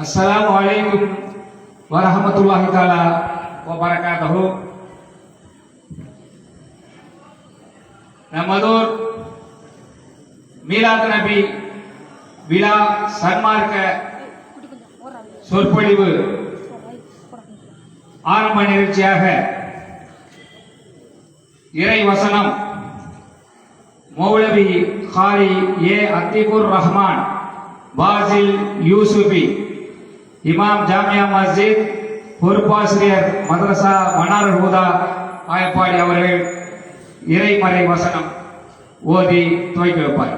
Assalamualaikum warahmatullahi taala wabarakatuh. நமதோர் Milad Nabi விழா சன்மார்க்க சொற்பொழிவு ஆரம்ப நிகழ்ச்சியாக இறை வசனம் மௌலவி காரி ஏ அத்திகுர் ரஹ்மான் பாசில் யூசுபி இமாம் ஜாமியா மஸ்ஜித் பொறுப்பாசிரியர் மதரசா மன்னார் ஹூதா ஆயப்பாடி அவர்கள் இறைமறை வசனம் ஓதி துவக்கி வைப்பார்.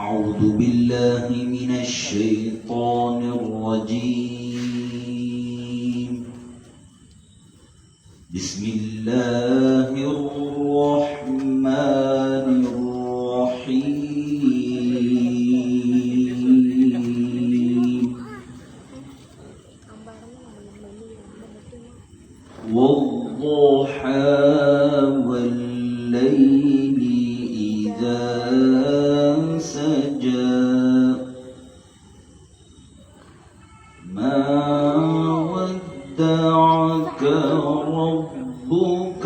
أعوذ بالله من الشيطان الرجيم. بسم الله الرحمن الرحيم. والضحى والليل إذا سجى ما ودعك ربك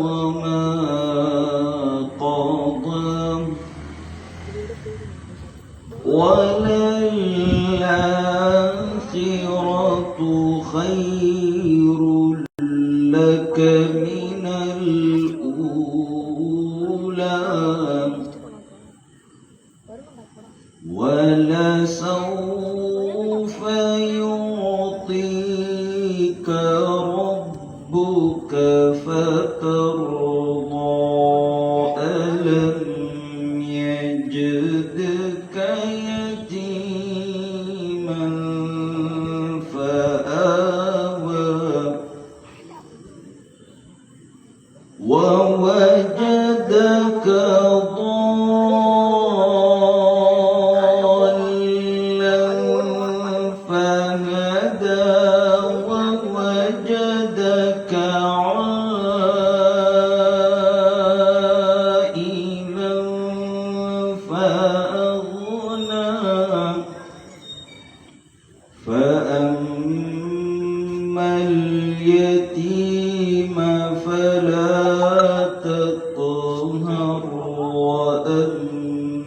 وما قضى وللآخرة خير لك من الأولى ولسوف يعطيك ربك فترضى ألم يجدك يتيما فآوى ووجدك ووجدك عائلا فأغنى فأما اليتيم فلا تقهر وأما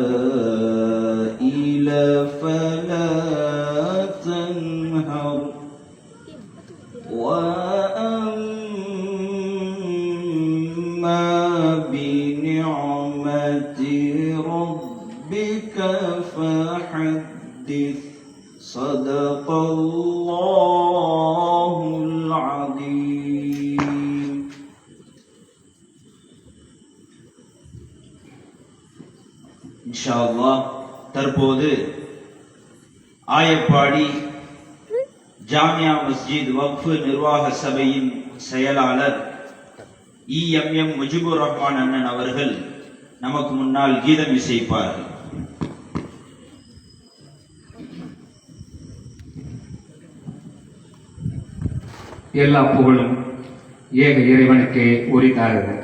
السائل فلا تنهر وأما بنعمة ربك فحدث. صدق الله العظيم. இன்ஷா அல்லாஹ் தற்போது ஆயப்பாடி ஜாமியா மஸ்ஜித் வக்ஃப் நிர்வாக சபையின் செயலாளர் EMM முஜிபுர் ரஹ்மான் அண்ணன் அவர்கள் நமக்கு முன்னால் கீதம் இசைப்பார்கள். எல்லா புகழும் ஏக இறைவனுக்கு உரித்தாகிறது.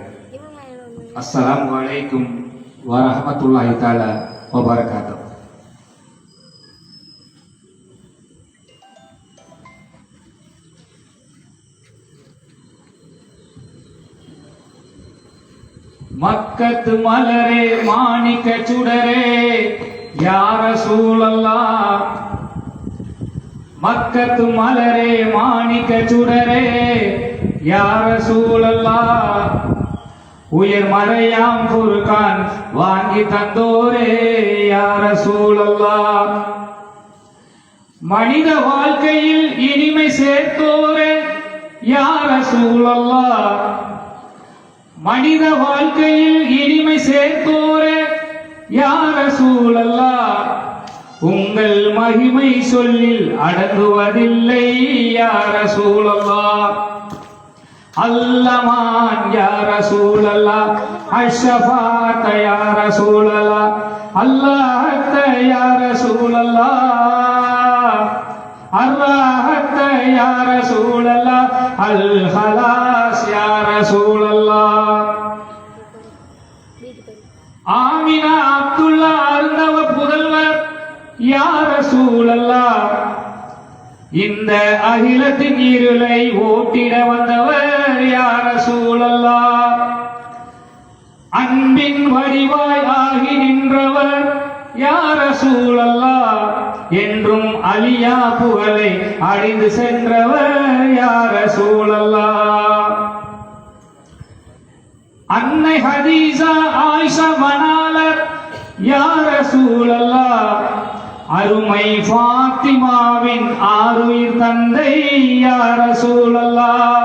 அஸ்ஸலாமு அலைக்கும் வரஹ்மத்துல்லாஹி தஆலா வபரகாத்துஹு. மக்கத்து மலரே மாணிக்க சுடரே யா ரசூலல்லாஹ். மக்கத்து மலரே மாணிக்க சுடரே யா ரசூலல்லாஹ். உயர் மறையாம் ஃபுர்கான் வாங்கி தந்தோரே யா ரசூலல்லாஹ். மனித வாழ்க்கையில் இனிமை சேர்த்தோரே யா ரசூலல்லாஹ். மனித வாழ்க்கையில் இனிமை சேர்த்தோரே யா ரசூலல்லாஹ். உங்கள் மகிமை சொல்லில் அடங்குவதில்லை யா ரசூலல்லாஹ். அல்லமான் யா ரசூலல்லாஹ் அஷ்ஷஃபாத யா ரசூலல்லாஹ் அல்லாஹ்த யா ரசூலல்லாஹ் அர்ராஹ்த யா ரசூலல்லாஹ் அல் ஹலாஸ் யா ரசூலல்லாஹ். ஆமினா அப்துல்லா அருந்தவ புதல்வர் யா ரசூலல்லாஹ் இந்த அகிலத்தின் இருளை ஓட்டிட வந்தவர் யா ரசூலல்லாஹ். அன்பின் வடிவாய் ஆகி நின்றவர் யா ரசூலல்லாஹ் என்றும் அலியா புகழை அடைந்து சென்றவர் யா ரசூலல்லாஹ். அன்னை ஹதீஜா ஆயிஷா மணாளர் யா ரசூலல்லாஹ் அருமை ஃபாத்திமாவின் ஆருயிர் தந்தை யா ரசூலல்லாஹ்.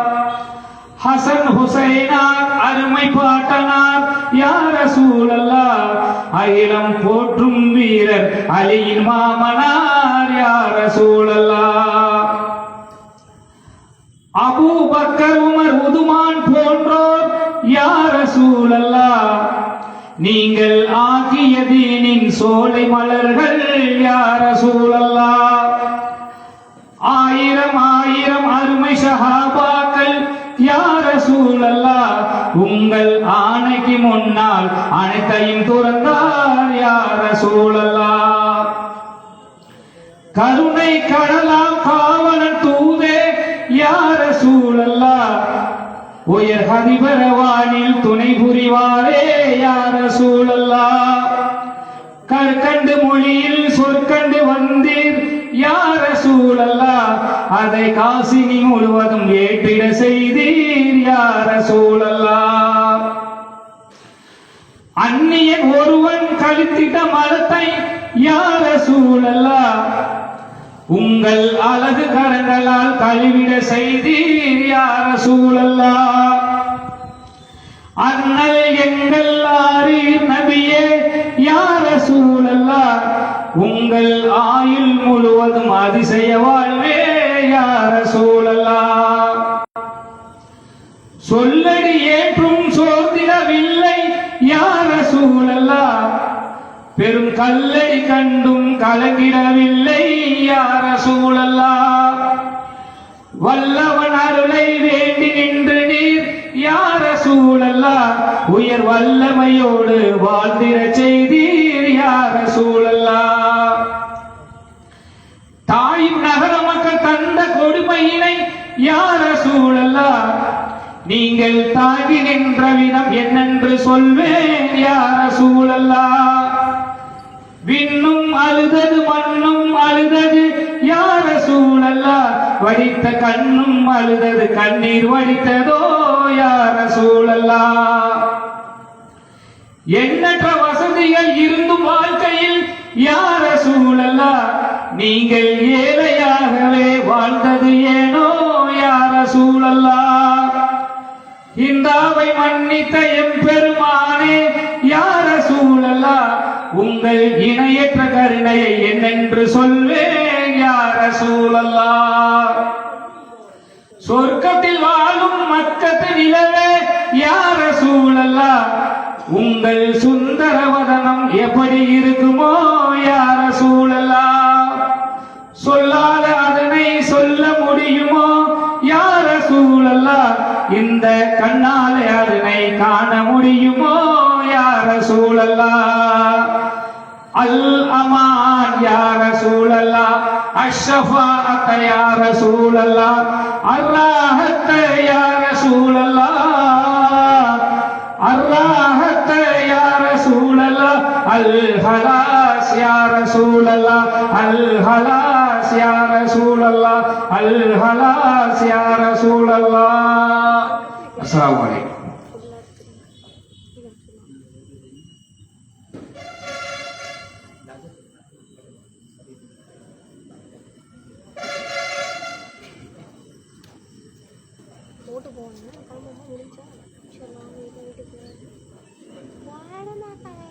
ஹசன் ஹுசைனார் அருமை பாட்டனார் யா ரசூலல்லாஹ் அகிலம் போற்றும் வீரர் அலியின் மாமனார் யா ரசூலல்லாஹ். அபூபக்கர் உமர் உதுமான் போன்றோர் யா ரசூலல்லாஹ் நீங்கள் ஆகிய தீனின் சோலை மலர்கள் யா ரசூலல்லாஹ். ஆயிரம் ஆயிரம் அருமை ஸஹாபாக்கள் யா ரசூலல்லாஹ் உங்கள் ஆணைக்கு முன்னால் அனைத்தையும் துறந்தார் யா ரசூலல்லாஹ். கருணை கடலாம் காவலன் தூதே யா ரசூலல்லாஹ் உயர் ஹதிபரவானில் துணை புரிவாரே யா ரசூலல்லாஹ். கற்கண்டு மொழியில் சொற்கண்டு வந்தீர் யா ரசூலல்லாஹ் அதை காசினி முழுவதும் ஏற்றிட செய்தீர் யா ரசூலல்லாஹ். அந்நியன் ஒருவன் கழித்திட்ட மலத்தை யா ரசூலல்லாஹ் உங்கள் அழகு கரங்களால் கழுவிட செய்தீர் யா ரசூலல்லாஹ். அண்ணல் எங்கள் ஆரீர் நபியே யா ரசூலல்லாஹ் உங்கள் ஆயுள் முழுவதும் அதிசய வாழ்வே யா ரசூலல்லாஹ். சொல்லடி ஏற்றும் சோர்ந்திடவில்லை யா ரசூலல்லாஹ் பெரும் கல்லடி கண்டும் கலங்கிடவில்லை யா ரசூலல்லாஹ். வல்லவன் அருளை வேண்டி நின்று நீர் யா ரசூலல்லாஹ் உயர் வல்லமையோடு வாழ்ந்திட செய்தீர் யா ரசூலல்லாஹ். தாயும் நகர மக்கள் தந்த கொடுமையினை யா ரசூலல்லாஹ் நீங்கள் தாங்கி நின்ற விதம் என்னென்று சொல்வேன் யா ரசூலல்லாஹ். விண்ணும் அழுதது மண்ணும் அழுதது யா ரசூலல்லாஹ் வடித்த கண்ணும் அழுதது கண்ணீர் வடித்ததோ யா ரசூலல்லாஹ். எண்ணற்ற வசதிகள் இருந்தும் வாழ்க்கையில் யா ரசூலல்லாஹ் நீங்கள் ஏழையாகவே வாழ்ந்தது ஏனோ யா ரசூலல்லாஹ். இந்தாவை மன்னித்த எம்பெருமானே யா ரசூலல்லாஹ் உங்கள் இணையற்ற கருணையை என்னென்று சொல்வேன் யா ரசூலல்லாஹ். சொர்க்கத்தில் வாழும் மக்கத்து நிலவே யா ரசூலல்லாஹ் உங்கள் சுந்தர வதனம் எப்படி இருக்குமோ யா ரசூலல்லாஹ். சொல்லாத அதனை சொல்ல முடியுமோ யா ரசூலல்லாஹ் இந்த கண்ணாலே அதனை காண முடியுமோ யா ரசூலல்லாஹ். அல் அமான் யா ரசூலல்லாஹ் அஷ்ஷஃபாஅத யா ரசூலல்லாஹ் அர்ராஹத்த யா ரசூலல்லாஹ் அர்ராஹத்த யா ரசூலல்லாஹ் அல் ஹலாஸ் யா ரசூலல்லாஹ் அல் ஹலாஸ் யா ரசூலல்லாஹ் அல் ஹலாஸ் யா ரசூலல்லாஹ். அஸ்ஸலாமு அலைக்கும். ஓட்டு போகணும் கிளம்ப முடிஞ்சா சரி நாங்கள் வீட்டுக்கு வாட மாட்டாங்க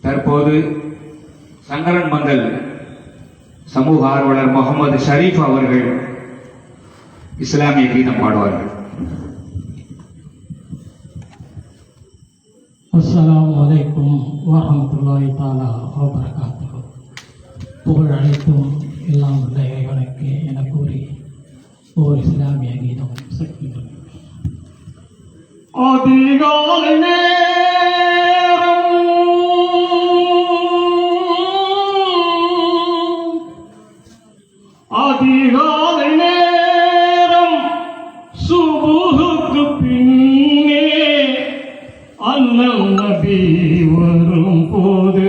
தற்போது சங்கரன் மந்தல் சமூக ஆர்வலர் முகமது ஷரீஃப் அவர்கள் இஸ்லாமிய கீதம் பாடுவார்கள். அஸ்ஸலாமு அலைக்கும் வரஹ்மத்துல்லாஹி தஆலா வபரகாத்துஹு. புகழ் அனைத்தும் எல்லாம் உள்ள இறைவனுக்கு என கூறி ஓர் இஸ்லாமிய கீதம் சக்திகள். அதிகாலை நேரம் அதிகாலை நேரம் சுபுஹுக்கு பின்னே அண்ணல் நபி வரும் போது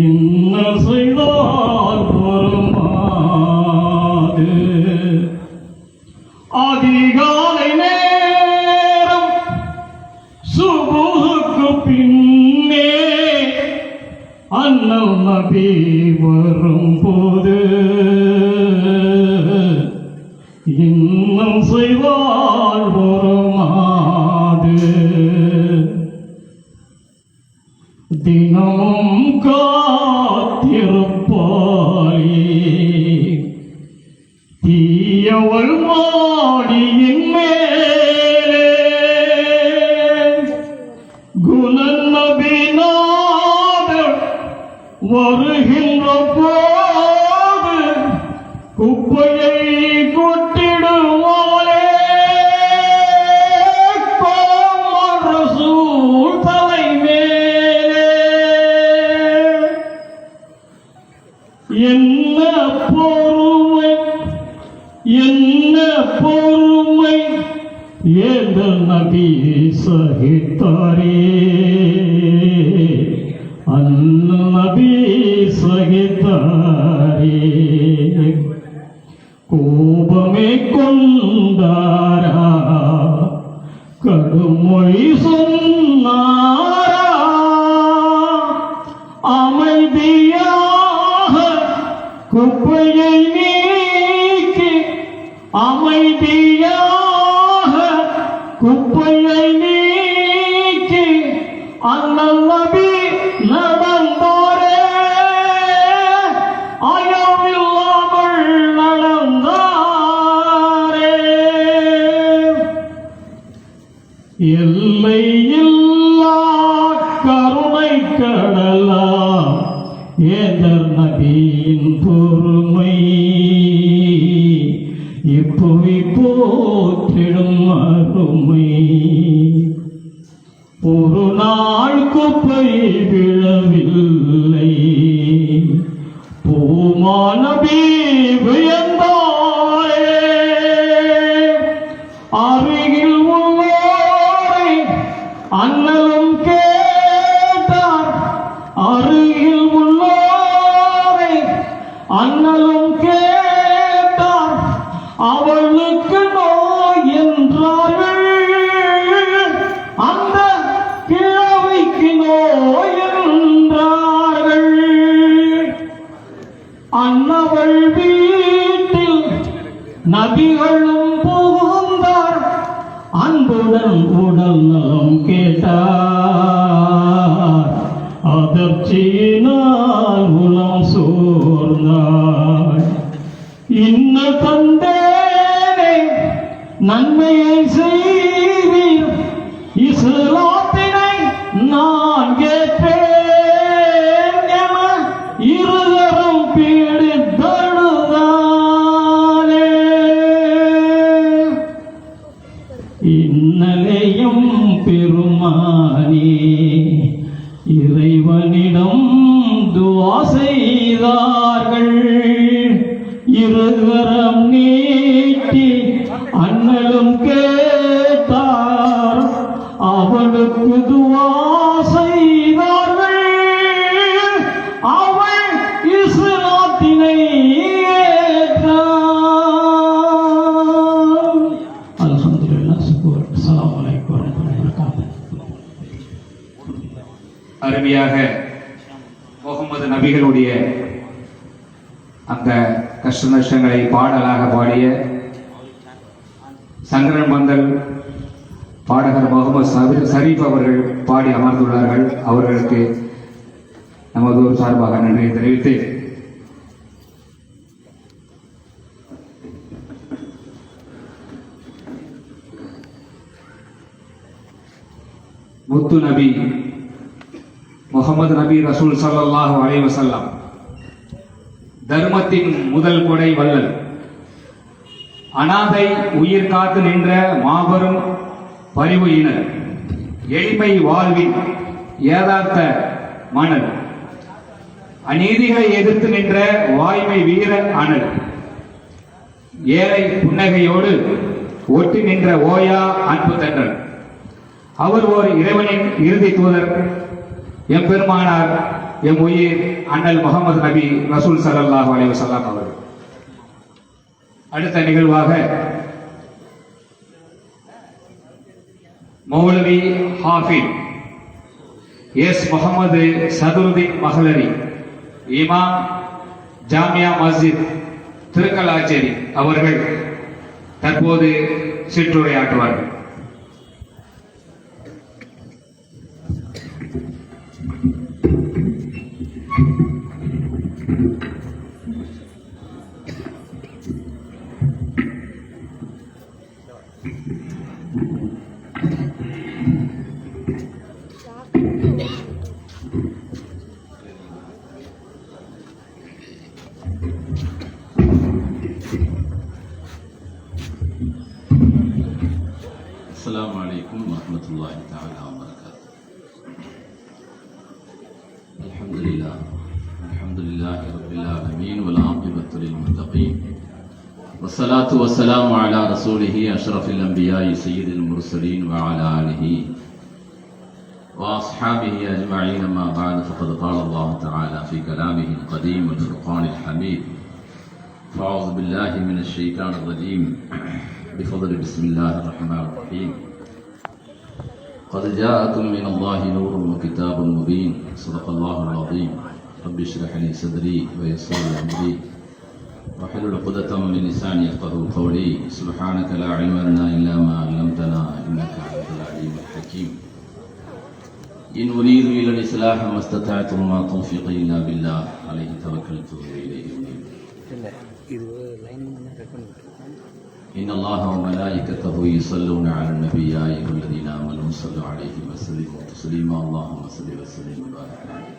இன்ன செய்தால் பொறுமாது. அதிகாலை நேரம் சுபுஹுக்கு பின்னே அண்ணல் நபி வரும் போது இன்னும் செய்வாள் பொறுமாது. தினமும் காத்திருப்பாளே தீயவள் மாடியின் மேலே குணன் நபிநாதர் வருகின்ற போது குப்பையை கொட்டிடுவாளே கோமர் ரசூல் தலை மேலே. என்ன பொறுமை என்ன பொறுமை ஏந்தல் நபி சகித்தாரே அன்ன நபி சகித்தாரே. கோபமே கொண்டாரா கடுமொழி சொன்னாரா அமைதியாக குப்பையை நீக்கி அமைதியாக குப்பையை நீக்கி அண்ணல் நபி நடந்தாரே அயமில்லாமல் நடந்தாரே. எல்லையில்லா கருணை கடலா ஏந்தர் நபியின் பொறுமை இப்புவி போற்றிடும் அருமை. ஒரு நாள் குப்பை விழவில்லை பூமா நபி வியந்தாரே. அருகில் உள்ளோரை அண்ணலும் கேட்டார் அருகில் உள்ளோரை அண்ணலும் கேட்டார் அவளுக்கு நோய் என்றார்கள் அந்த கிழவைக்கு நோய் என்றார்கள். அன்னவள் வீட்டில் நபிகளும் புகுந்தார் அன்புடன் உடல் நலம் கேட்டார் அதிர்ச்சியினால் உளம் சோர்ந்தார். இன்ன தந்தேனே நன்மையை செய்வீர் இஸ்லாத்தினை நான் கேட்பேன் என இருதரம் பீடித்தழுதானே. இன்னலையும் பெருமானே இறைவனிடம் துஆ செய்தார்கள். இருகரம் நீட்டி அண்ணலும் கேட்டார் அவளுக்கு துஆ செய்தார்கள். அவள் இஸ்லாத்தினை ஏற்றாள். அல்ஹம்துலில்லாஹ் சுக்ர். அஸ்ஸலாமு அலைக்கும் வரஹ்மத்துல்லாஹி வபரகாத்துஹு. அருமையாக முகமது நபிகளுடைய அந்த கஷ்ட நஷ்டங்களை பாடலாக பாடிய சங்கரன் மந்தல் முகமது ஷரீப் அவர்கள் பாடி அமர்ந்துள்ளார்கள். அவர்களுக்கு நமது ஒரு சார்பாக நன்றியை தெரிவித்து முத்து நபி முகமது நபி ரசூல் ஸல்லல்லாஹு அலைஹி வஸல்லம் தர்மத்தின் முதல் கொடை வள்ளல், அனாதை உயிர் காத்து நின்ற மாபெரும் பரிவு இனர், எளிமை வாழ்வின் யதார்த்த மணல், அநீதிகளை எதிர்த்து நின்ற வாய்மை வீர அனல், ஏழை புன்னகையோடு ஒட்டி நின்ற ஓயா அன்பு தன்றல். அவர் ஓர் இறைவனின் இறுதி தூதர், எம்பெருமானார் எம் உயிர் அண்ணல் முகமது நபி ரசூல் ஸல்லல்லாஹு அலைஹி வஸல்லம் அவர்கள். அடுத்த நிகழ்வாக மௌலவி ஹாஃபிஸ் எஸ் முகமது சதுருதீன் மஹலரி, இமாம் ஜாமியா மஸ்ஜித் திருக்கலாச்சேரி அவர்கள் தற்போது சிற்றுரையாற்றுவார்கள். السلام عليكم ورحمة الله تعالى وبركاته. الحمد لله رب العالمين والعاقبة للمتقين والصلاة والسلام على رسوله أشرف الأنبياء سيد المرسلين وعلى آله وأصحابه أجمعين. ما بعد، فقد قال الله تعالى في كلامه القديم والفرقان الحميد: فأعوذ بالله من الشيطان الرجيم بفضل بسم الله الرحمن الرحيم. قد جاءكم من الله نور وكتاب مبين. صدق الله العظيم. رب اشرح لي صدري ويسر لي أمري واحلل عقدة من لساني يفقهوا قولي. سبحانك لا علم لنا إلا ما علمتنا إنك أنت العليم الحكيم. إن أريد إلا الإصلاح ما استطعت وما توفيقي إلا بالله عليه توكلت وإليه أنيب. إن الله وملائكته يصلون على النبي يا أيها الذين آمنوا صلوا عليه وسلموا تسليما. اللهم صل وسلم وبارك عليه.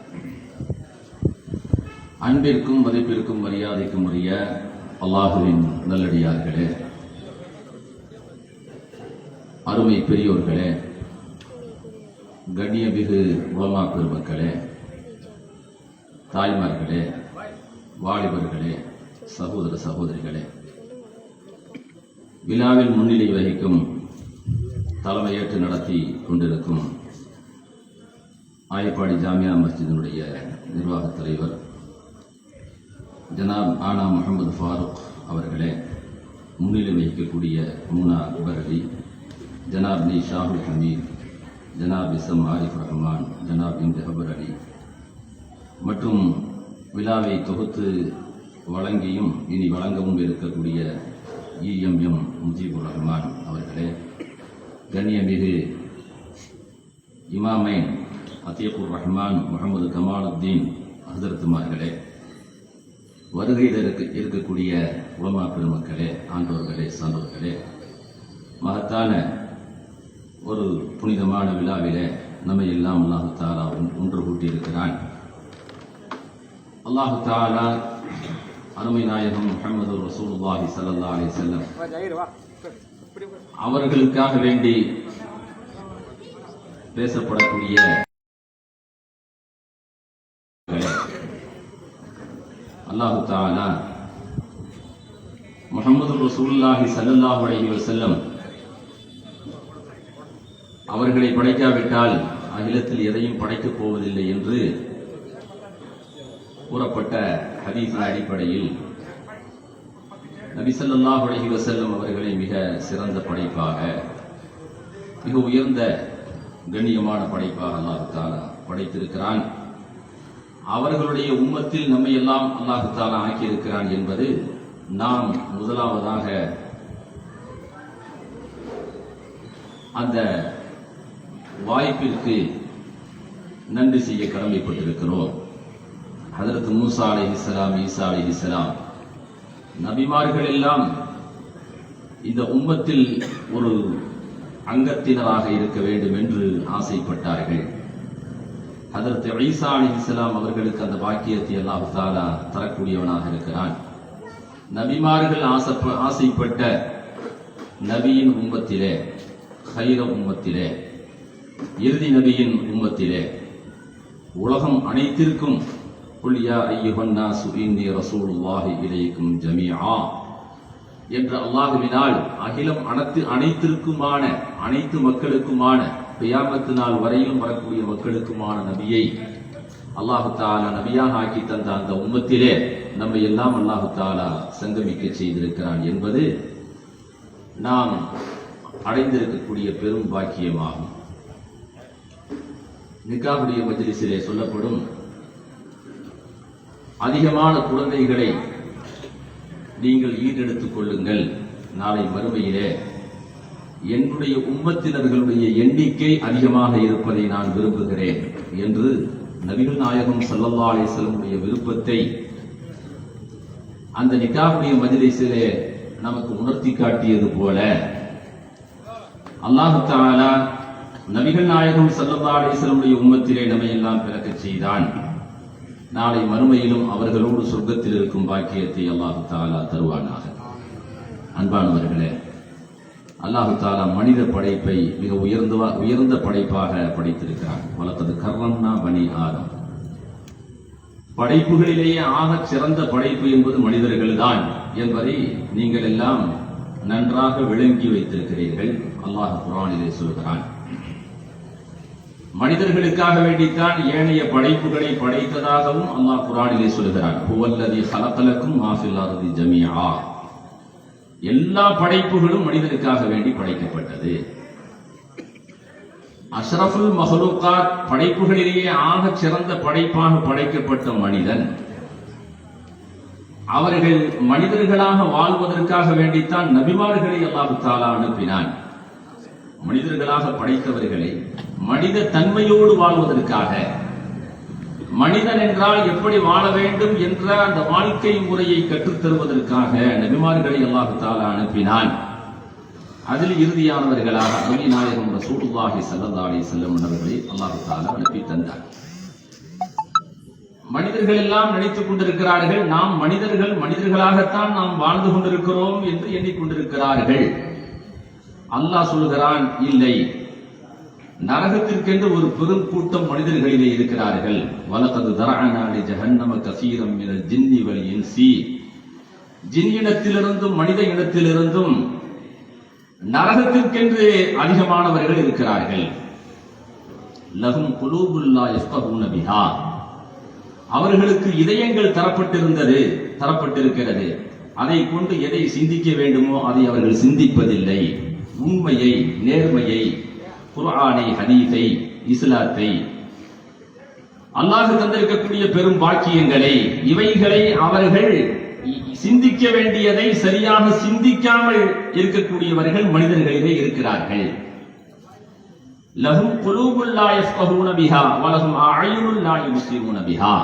அன்பிற்கும் மதிப்பிற்கும் மரியாதைக்கும் உரிய அல்லாஹுவின் நல்லடியார்களே, அருமை பெரியோர்களே, கண்ணியமிகு உலமா பெருமக்களே, தாய்மார்களே, வாலிபர்களே, சகோதர சகோதரிகளே, விழாவில் முன்னிலை வகிக்கும் தலைமையேற்று நடத்தி கொண்டிருக்கும் ஆயப்பாடி ஜாமியா மஸ்ஜிதினுடைய நிர்வாகத் தலைவர் ஜனாப் ஆனா முகமது ஃபாரூக் அவர்களே, முன்னிலை வகிக்கக்கூடிய மூனா அக்பர் அலி, ஜனாப் நி ஷாஹுல் ஹமீத், ஜனாப் இஸ்எம் ஆரிஃப் ரஹ்மான், ஜனாப் இம் ஜஹபர் அலி மற்றும் விழாவை தொகுத்து வழங்கியும் இனி வழங்கவும் இருக்கக்கூடிய இஎம்எம் முஜிபுர் ரஹ்மான் அவர்களே, கண்ணியமிகு இமாமைன் அத்தீகுர் ரஹ்மான் முகமது கமாலுத்தீன் ஹதரத்துமார்களே, வருகையில் இருக்கக்கூடிய உலமா பெருமக்களே, ஆண்டோர்களே, சான்றோர்களே, மகத்தான ஒரு புனிதமான விழாவிலே நம்மை எல்லாம் அல்லாஹு தாலா ஒன்று கூட்டியிருக்கிறான். அல்லாஹு தாலா அருமை நாயகம் முஹம்மது ரசூலுல்லாஹி ஸல்லல்லாஹு அலைஹி வஸல்லம் அவர்களுக்காக வேண்டி பேசப்படக்கூடிய அல்லாஹு தஆலா முஹம்மது ரசூலுல்லாஹி ஸல்லல்லாஹு அலைஹி வஸல்லம் அவர்களை படைக்காவிட்டால் அகிலத்தில் எதையும் படைக்கப் போவதில்லை என்று கூறப்பட்ட ஹதீஸின் அடிப்படையில் நபி ஸல்லல்லாஹு அலைஹி வஸல்லம் அவர்களை மிக சிறந்த படைப்பாக, மிக உயர்ந்த கண்ணியமான படைப்பாக அல்லாஹ் தஆலா படைத்திருக்கிறான். அவர்களுடைய உம்மத்தில் நம்மை எல்லாம் அல்லாஹ் தஆலா ஆக்கியிருக்கிறான் என்பது நாம் முதலாவதாக அந்த வாய்ப்பிற்கு நன்றி செய்ய கடமைப்பட்டிருக்கிறோம். ஹதரத் மூசா அலைஹிஸ்ஸலாம், ஈசா அலைஹிஸ்ஸலாம் நபிமார்கள் எல்லாம் இந்த உம்மத்தில் ஒரு அங்கத்தினராக இருக்க வேண்டும் என்று ஆசைப்பட்டார்கள். ஹதரத் ஈசா அலைஹிஸ்ஸலாம் அவர்களுக்கு அந்த பாக்கியத்தை அல்லாஹ் தஆலா தரக்கூடியவனாக இருக்கிறான். நபிமார்கள் ஆசைப்பட்ட நபியின் உம்மத்திலே, ஹைர உம்மத்திலே, இறுதி நபியின் உம்மத்திலே உலகம் அனைத்திற்கும் குல் யா அய்யுஹன் நாசு இன்னி ரசூலுல்லாஹி இலைக்கும் ஜமீஆ என்ற அல்லாஹ்வினால் அகிலம் அனைத்திற்குமான, அனைத்து மக்களுக்குமான, கியாமத்து நாள் வரையிலும் வரக்கூடிய மக்களுக்குமான நபியை அல்லாஹ் தஆலா நபியாக ஆக்கி தந்த அந்த உம்மத்திலே நம்மை எல்லாம் அல்லாஹ் தஆலா சங்கமிக்க செய்திருக்கிறான் என்பது நாம் அடைந்திருக்கக்கூடிய பெரும் பாக்கியமாகும். நிக்காஹுடைய மஜ்லிஸிலே சொல்லப்படும் அதிகமான குழந்தைகளை நீங்கள் ஈடெடுத்துக் கொள்ளுங்கள், நாளை மறுமையிலே என்னுடைய உம்மத்தினர்களுடைய எண்ணிக்கை அதிகமாக இருப்பதை நான் விரும்புகிறேன் என்று நபிகள் நாயகம் ஸல்லல்லாஹு அலைஹி வஸல்லம் விருப்பத்தை அந்த நிக்காஹுடைய மஜ்லிஸிலே நமக்கு உணர்த்தி காட்டியது போல அல்லாஹ் தஆலா நபிகள் நாயகம் ஸல்லல்லாஹு அலைஹி வஸல்லம் உம்மத்திலே நம்மை எல்லாம் பிறக்கச் செய்தான். நாளை மறுமையிலும் அவர்களோடு சொர்க்கத்தில் இருக்கும் பாக்கியத்தை அல்லாஹ் தஆலா தருவானாக. அன்பானவர்களே, அல்லாஹ் தஆலா மனித படைப்பை மிக உயர்ந்த படைப்பாக படைத்திருக்கிறான். வலக்கது கர்ரம்னா பனி ஆதம். படைப்புகளிலேயே ஆகச் சிறந்த படைப்பு என்பது மனிதர்கள்தான் என்பதை நீங்கள் எல்லாம் நன்றாக விளங்கி வைத்திருக்கிறீர்கள். அல்லாஹ் குர்ஆனிலே சொல்கிறான், மனிதர்களுக்காக வேண்டித்தான் ஏனைய படைப்புகளை படைத்ததாகவும் அல்லாஹ் குர்ஆனிலே சொல்கிறான். ஹுவல்லதி ஹலகலக்கும் மா ஃபில் அர்தி ஜமீஆ. எல்லா படைப்புகளும் மனிதனுக்காக வேண்டி படைக்கப்பட்டது. அஷ்ரஃபுல் மஹ்லூகாத், படைப்புகளிலேயே ஆகச் சிறந்த படைப்பாக படைக்கப்பட்ட மனிதன், அவர்கள் மனிதர்களாக வாழ்வதற்காக வேண்டித்தான் நபிமார்களை அல்லாஹ் தஆலா அனுப்பினான். மனிதர்களாக படைத்தவர்களை மனித தன்மையோடு வாழ்வதற்காக, மனிதன் என்றால் எப்படி வாழ வேண்டும் என்ற அந்த வாழ்க்கை முறையை கற்றுத்தருவதற்காக நபிமார்களை அல்லாஹ் தஆலா அனுப்பினான். அதில் இறுதியானவர்களாக நபி நாயகம் ரசூலுல்லாஹி ஸல்லல்லாஹு அலைஹி வஸல்லம் அவர்களை அல்லாஹ் தஆலா அனுப்பி தந்தார். மனிதர்கள் எல்லாம் நினைத்துக் கொண்டிருக்கிறார்கள், நாம் மனிதர்களாகத்தான் நாம் வாழ்ந்து கொண்டிருக்கிறோம் என்று எண்ணிக்கொண்டிருக்கிறார்கள். அல்லாஹ் சொல்கிறான், இல்லை, நரகத்திற்கென்று ஒரு பெரும் கூட்டம் மனிதர்களிலே இருக்கிறார்கள். வலகது தரஅனா லி ஜஹன்னம கஸீரம் மினல் ஜின்னி வல் இன்சி. ஜின் இனத்திலிருந்தும் மனித இனத்திலிருந்தும் நரகத்திற்கென்று அதிகமானவர்கள் இருக்கிறார்கள். லஹும் குலூபுல் லா யஃகஹூன பிஹா. அவர்களுக்கு இதயங்கள் தரப்பட்டிருக்கிறது. அதை கொண்டு எதை சிந்திக்க வேண்டுமோ அதை அவர்கள் சிந்திப்பதில்லை. உண்மையை, நேர்மையை, குர்ஆனை, ஹதீஸை, இஸ்லாத்தை, அல்லாஹ் தந்திருக்கக்கூடிய பெரும் பாக்கியங்களை, இவைகளை அவர்கள் சிந்திக்க வேண்டியதை சரியாக சிந்திக்காமல் இருக்கக்கூடியவர்கள் மனிதர்களிலே இருக்கிறார்கள். லஹும் குலூபுல் லா யஃகஹூன பிஹா வலஹும் அஅயுனுல் லா யுப்சிரூன பிஹா.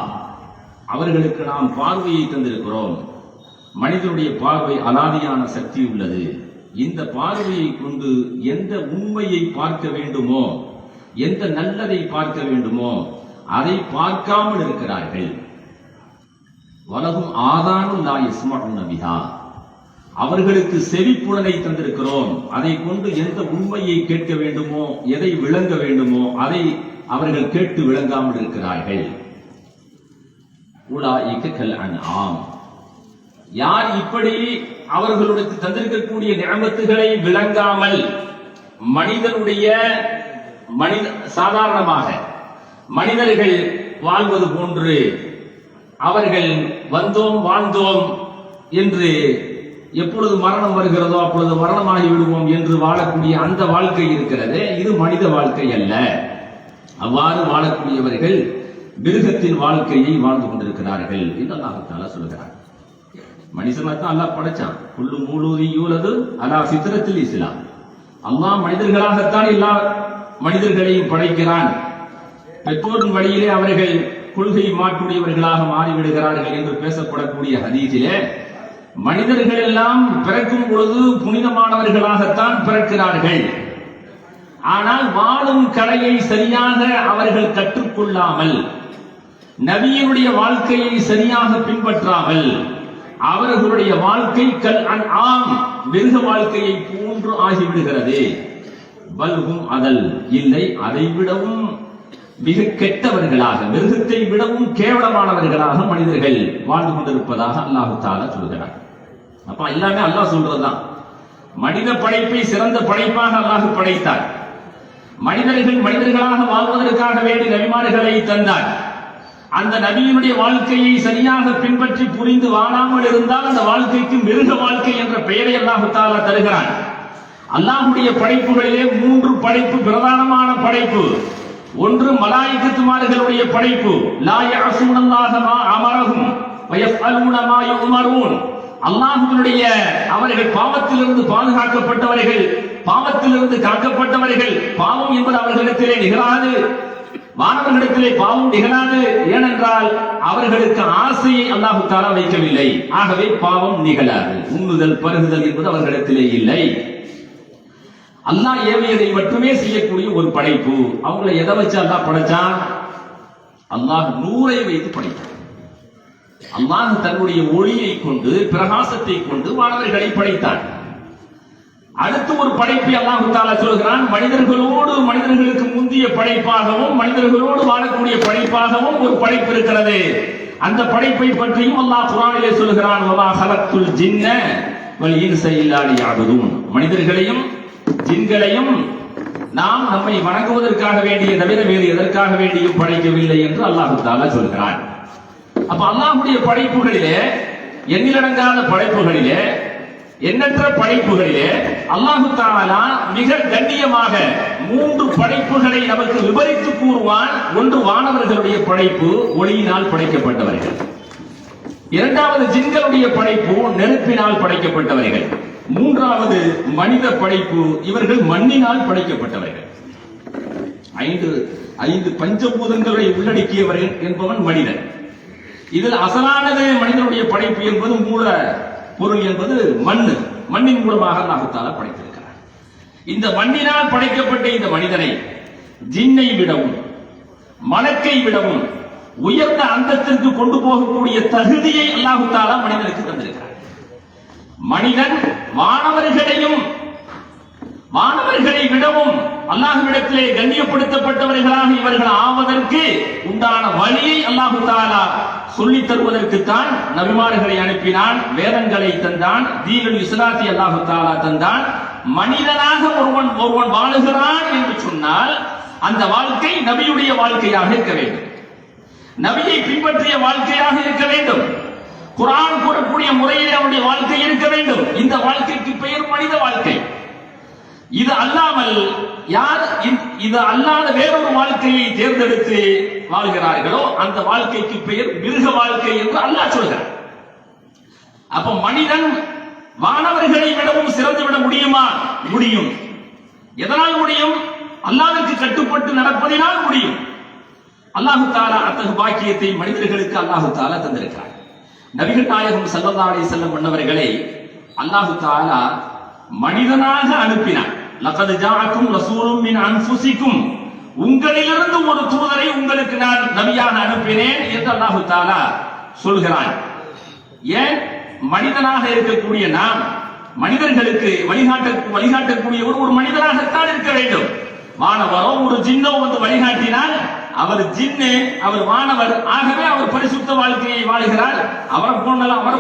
அவர்களுக்கு நாம் பார்வையை தந்திருக்கிறோம். மனிதனுடைய பார்வை அலாதியான சக்தி உள்ளது. இந்த பார்வையை கொண்டு எந்த உண்மையை பார்க்க வேண்டுமோ, எந்த நல்லதை பார்க்க வேண்டுமோ அதை பார்க்காமல் இருக்கிறார்கள். வலகும் ஆதானுல் லா யஸ்மஊன பிஹா. அவர்களுக்கு செவிப்புலனை தந்திருக்கிறோம். அதை கொண்டு எந்த உண்மையை கேட்க வேண்டுமோ, எதை விளங்க வேண்டுமோ அதை அவர்கள் கேட்டு விளங்காமல் இருக்கிறார்கள். உலாயிக கல் அன்ஆம். யார் இப்படி அவர்களுக்கு தந்திருக்கக்கூடிய நிஅமத்துகளை விளங்காமல் சாதாரணமாக மனிதர்கள் வாழ்வது போன்று அவர்கள் வந்தோம் வாழ்ந்தோம் என்று எப்பொழுது மரணம் வருகிறதோ அப்பொழுது மரணமாகி விடுவோம் என்று வாழக்கூடிய அந்த வாழ்க்கை இருக்கிறது. இது மனித வாழ்க்கை அல்ல. அவ்வாறு வாழக்கூடியவர்கள் மிருகத்தின் வாழ்க்கையை வாழ்ந்து கொண்டிருக்கிறார்கள் என்று அல்லாஹ் தஆலா சொல்கிறார். மனிதனாத்தான் அல்லாஹ் படைச்சான். குல்லு மௌலூதி யூலது அலா ஃபித்ரத்தில் இஸ்லாம். அல்லாஹ் மனிதர்களாகத்தான் எல்லா மனிதர்களையும் படைக்கிறான். பெற்றோரின் வழியிலே அவர்கள் கொள்கை மாற்றுடையவர்களாக மாறிவிடுகிறார்கள் என்று பேசப்படக்கூடிய ஹதீஸிலே மனிதர்கள் எல்லாம் பிறக்கும் பொழுது புனிதமானவர்களாகத்தான் பிறக்கிறார்கள். ஆனால் வாழும் கலையை சரியாக அவர்கள் கற்றுக்கொள்ளாமல், நபியினுடைய வாழ்க்கையை சரியாக பின்பற்றாமல், அவர்களுடைய வாழ்க்கை கல் அன்ஆம் மிருக வாழ்க்கையை போன்று ஆகிவிடுகிறது. பல்கும் அதல் இல்லை, அதை விடவும் மிக கெட்டவர்களாக, மிருகத்தை விடவும் கேவலமானவர்களாக மனிதர்கள் வாழ்ந்து கொண்டிருப்பதாக அல்லாஹ் தஆலா சொல்கிறார். அப்ப எல்லாமே அல்லாஹ் சொல்றதுதான். மனித படைப்பை சிறந்த படைப்பாக அல்லாஹ் படைத்தார். மனிதர்கள் மனிதர்களாக வாழ்வதற்காக வேண்டி நபிமார்களை தந்தார். அந்த நபியினுடைய வாழ்க்கையை சரியாக பின்பற்றி புரிந்து வாழாமல் இருந்தால் அந்த வாழ்க்கைக்கு மிருக வாழ்க்கை என்ற பெயரை அல்லாஹ் தஆலா தருகிறான். அல்லாஹ்வுடைய படைப்புகளிலே 3 படைப்பு பிரதானமான படைப்பு. ஒன்று மலாயிகத்துமார்களுடைய படைப்பு. லா யஅஸூனல்லாஹ மா அமரஹும் வ யஃஅலூன மா யுமரூன். அல்லாஹ்வுடைய அவர்கள் பாவத்திலிருந்து பாதுகாக்கப்பட்டவர்கள், பாவத்திலிருந்து காக்கப்பட்டவர்கள். பாவம் என்பது அவர்களிடத்திலே நிகழாது, மாணவர்களிடத்திலே பாவம் நிகழாது. ஏனென்றால் அவர்களுக்கு ஆசையை அல்லாஹ் தஆலா வைக்கவில்லை. ஆகவே பாவம் நிகழாது. உண்ணுதல் பருகுதல் என்பது அவர்களிடத்திலே இல்லை. அல்லாஹ் ஏவியதை மட்டுமே செய்யக்கூடிய ஒரு படைப்பு. அவங்களை எதை வச்சு அல்லாஹ் படைச்சான்? அல்லாஹ் நூரை வைத்து படைத்தான். அல்லாஹ் தன்னுடைய ஒளியை கொண்டு, பிரகாசத்தை கொண்டு வானவர்களை படைத்தான். அடுத்து ஒரு படைப்பை அல்லாஹ் தஆலா சொல்கிறான். மனிதர்களோடு, மனிதர்களுக்கு முந்திய படைப்பாகவும் மனிதர்களோடு வாழக்கூடிய படைப்பாகவும் ஒரு படைப்பு இருக்கிறது. அந்த படைப்பை பற்றியும் அல்லாஹ் குர்ஆனிலே சொல்கிறான். வமா ஹலக்துல் ஜின்ன வல் இன்ஸ இல்லா லியஅபுதூன். மனிதர்களையும் ஜின்களையும் நாம் நம்மை வணங்குவதற்காக வேண்டிய தவிர வேறு எதற்காக வேண்டியும் படைக்கவில்லை என்று அல்லாஹ் தஆலா சொல்கிறான். அப்ப அல்லாஹ்வுடைய படைப்புகளிலே, எண்ணிலடங்காத படைப்புகளிலே, எண்ணற்ற படைப்புகளிலே அல்லாஹ் தஆலா மிக கண்ணியமாக 3 படைப்புகளை நமக்கு விவரித்து கூறுவான். ஒன்று வானவர்களுடைய படைப்பு, ஒளியினால் படைக்கப்பட்டவர்கள். இரண்டாவது ஜின்களுடைய படைப்பு, நெருப்பினால் படைக்கப்பட்டவர்கள். மூன்றாவது மனித படைப்பு, இவர்கள் மண்ணினால் படைக்கப்பட்டவர்கள். 5 பஞ்சபூதங்களை உள்ளடக்கியவர்கள் என்பவன் மனிதன். இதில் அசலானது மனிதனுடைய படைப்பு என்பது மூல பொருள் என்பது மண்ணு. மண்ணின் மூலமாக அல்லாஹ் தஆலா படைத்திருக்கிறார். இந்த மண்ணினால் படைக்கப்பட்ட இந்த மனிதனை ஜின்னை விடவும் மலக்கை விடவும் உயர்ந்த அந்தத்திற்கு கொண்டு போகக்கூடிய தகுதியை அல்லாஹ் தஆலா மனிதனுக்கு தந்திருக்கிறார். மனிதன் வானவர்களை விடவும் அல்லாஹ்விடத்திலே கண்ணியப்படுத்தப்பட்டவர்களாக இவர்கள் ஆவதற்கு உண்டான வழியை அல்லாஹ் தஆலா சொல்லித் தருவதற்குத்தான் நபிமார்களை அனுப்பினான், வேதங்களை தந்தான், தீனுல் இஸ்லாத்தை அல்லாஹ் தஆலா தந்தான். மனிதனாக ஒருவன் வாழுகிறான் என்று சொன்னால் அந்த வாழ்க்கை நபியுடைய வாழ்க்கையாக இருக்க வேண்டும், நபியை பின்பற்றிய வாழ்க்கையாக இருக்க வேண்டும், குர்ஆன் கூறக்கூடிய முறையில் அவனுடைய வாழ்க்கை இருக்க வேண்டும். இந்த வாழ்க்கைக்கு பெயர் மனித வாழ்க்கை. இது அல்லாமல் யார் இது அல்லாத வேறொரு வாழ்க்கையை தேர்ந்தெடுத்து வாழ்கிறார்களோ அந்த வாழ்க்கைக்கு பெயர் மிருக வாழ்க்கை என்று அல்லாஹ் சொல்கிறார். அப்ப மனிதன் வானவர்களை விடவும் சிறந்து விட முடியுமா? முடியும். எதனால் முடியும்? அல்லாஹ்வுக்கு கட்டுப்பட்டு நடப்பதினால் முடியும். அல்லாஹ் தஆலா அத்தகு பாக்கியத்தை மனிதர்களுக்கு அல்லாஹ் தஆலா தந்திருக்கிறார். நபிகள் நாயகம் ஸல்லல்லாஹு அலைஹி வஸல்லம் அன்னவர்களை அல்லாஹ் தஆலா மனிதனாக அனுப்பினார். லகத் ஜாஅக்கும் ரசூலும் மின் அன்ஃபுசிக்கும், உங்களிலிருந்து ஒரு தூதரை உங்களுக்கு நான் நபியாக அனுப்பினேன் என்று அல்லாஹ் தஆலா சொல்கிறான். ஏன்? மனிதனாக இருக்கக்கூடிய நாம் மனிதர்களுக்கு வழிகாட்டக்கூடிய ஒரு மனிதனாகத்தான் இருக்க வேண்டும். வானவரோ ஒரு ஜின்னோ வந்து வழிகாட்டினால் அவர் ஜின்னு, அவர் வானவர், ஆகவே அவர் பரிசுத்த வாழ்க்கையை வாழுகிறார். அவரை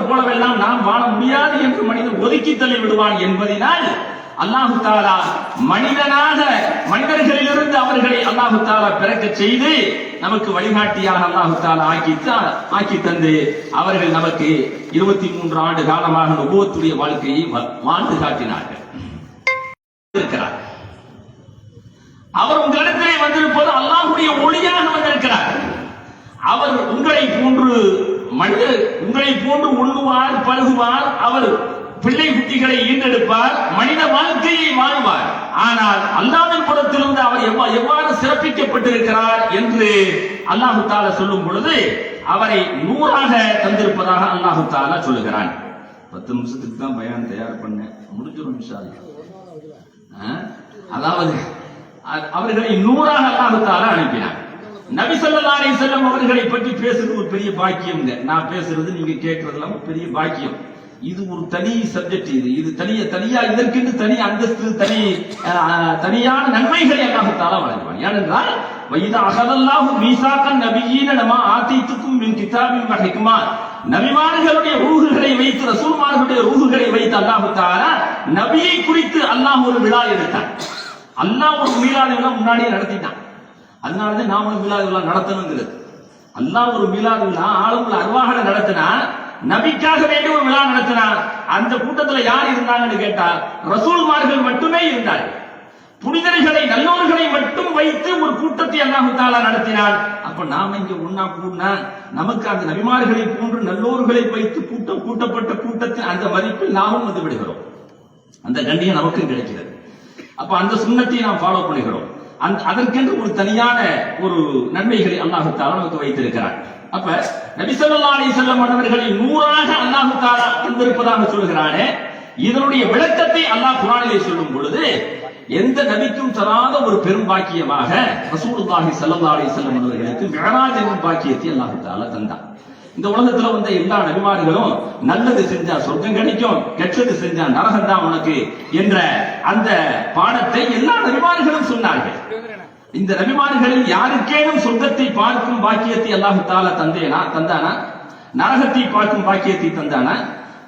போலவெல்லாம் நாம் வாழ முடியாது என்று மனிதன் ஒதுக்கி தள்ளி விடுவான் என்பதனால் அல்லாஹ் தஆலா மனிதர்களிலிருந்து அவர்களை அல்லாஹ் தஆலா பிறக்க செய்து நமக்கு வழிகாட்டியாக அல்லாஹ் தஆலா ஆக்கி தந்து அவர்கள் நமக்கு 23 ஆண்டு காலமாக நுபுவத்துடைய வாழ்க்கையை வாழ்ந்து காட்டினார்கள். அவர் உங்களிடத்திலே வந்திருப்பது அல்லாஹ்வுடைய ஒளியாக வந்திருக்கிறார். அவர் உங்களை போன்று உண்ணுவார், பருகுவார். அவர் பிள்ளை குட்டிகளை ஈண்டெடுப்பார், மனித வாழ்க்கையை வாழ்வார். ஆனால் அல்லாஹ்வின் புறத்திலிருந்து அவர் எவ்வாறு சிறப்பிக்கப்பட்டிருக்கிறார் என்று அல்லாஹு தஆலா சொல்லும் பொழுது அவரை 100ஆக தந்திருப்பதாக அல்லாஹு தஆலா சொல்லுகிறான். 10 நிமிஷத்துக்கு தான் பயான் தயார் பண்ணேன், முடிஞ்சிடும் இன்ஷா அல்லாஹ். அதாவது அவர்களை 100ஆக அல்லாஹு தஆலா அனுப்பினார். நபி ஸல்லல்லாஹு அலைஹி வஸல்லம் அவர்களை பற்றி பேசுறது ஒரு பெரிய பாக்கியம்ங்க. நான் பேசுறது நீங்க கேட்கறதெல்லாம் ஒரு பெரிய பாக்கியம். இது ஒரு தனி சப்ஜெக்ட். இது தனியா இதற்கென்று தனி அந்தஸ்து, தனியான நன்மைகளை அல்லாஹ் தஆலா வழங்குவான். ஏனென்றால் வைதா அகதல்லாஹு மீசாக்கன் நபியீன லமா ஆதீத்துக்கும் மின் கிதாபின் வ ஹிக்மா, நபிமார்களுடைய ரூஹுகளை வைத்து, ரசூல்மார்களுடைய ரூஹுகளை வைத்து அல்லாஹ் தஆலா நபியை குறித்து அல்லாஹ் ஒரு விழா எடுத்தான். அல்லாஹ் ஒரு மீலாது விழா முன்னாடியே நடத்திட்டான். அதனாலதான் நாமளும் மீலாது விழா நடத்தணுங்கிறது. அல்லாஹ் ஒரு மீலாது விழா ஆளும் அர்வாஹ்ல நடத்தினா, நபிக்காக வேண்டி ஒரு விழா நடத்தினார். அந்த கூட்டத்தில் யார் இருந்தாங்கன்னு கேட்டா ரசூல்மார்கள் மட்டுமே இருந்தார்கள். புனிதர்களை, நல்லோர்களை மட்டும் வைத்து ஒரு கூட்டத்தை அல்லாஹ் தஆலா நடத்தினார். அப்ப நாம இங்க ஒன்னா கூடினா நமக்கு அந்த நபிமார்களை போன்று நல்லோர்களை வைத்து கூட்டப்பட்ட கூட்டத்தின் அந்த மதிப்பில் நாமும் வந்து விடுகிறோம். அந்த கண்ணியம் நமக்கு கிடைக்கிறது. அப்ப அந்த சுன்னத்தை நாம் ஃபாலோ பண்ணுகிறோம். அதற்கென்று ஒரு தனியான ஒரு நன்மைகளை அல்லாஹ் தஆலா நமக்கு வைத்திருக்கிறார். அப்ப நபி ஸல்லல்லாஹு அலைஹி வஸல்லம் அவர்களை 100ஆக அல்லாஹ் தஆலா தந்திருப்பதாக சொல்கிறானே, இதனுடைய விளக்கத்தை அல்லாஹ் குர்ஆனிலே சொல்லும் பொழுது எந்த நபிக்கும் தராத ஒரு பெரும் பாக்கியமாக ரசூலுல்லாஹி ஸல்லல்லாஹு அலைஹி வஸல்லம் அவர்களுக்கு மிஅராஜ் என்ற பாக்கியத்தை அல்லாஹ் தஆலா தந்தான். இந்த உலகத்துல வந்த எல்லா நபிமார்களும் நல்லது செஞ்சா சொர்க்கம் கிடைக்கும், கெட்டது செஞ்சா நரகம் தான் உனக்கு என்ற அந்த பாடத்தை எல்லா நபிமார்களும் சொன்னார்கள். இந்த நபிமார்களில் யாருக்கேனும் சொர்க்கத்தை பார்க்கும் பாக்கியத்தை அல்லாஹ் தஆலா தந்தானா? நரகத்தை பார்க்கும் பாக்கியத்தை தந்தானா?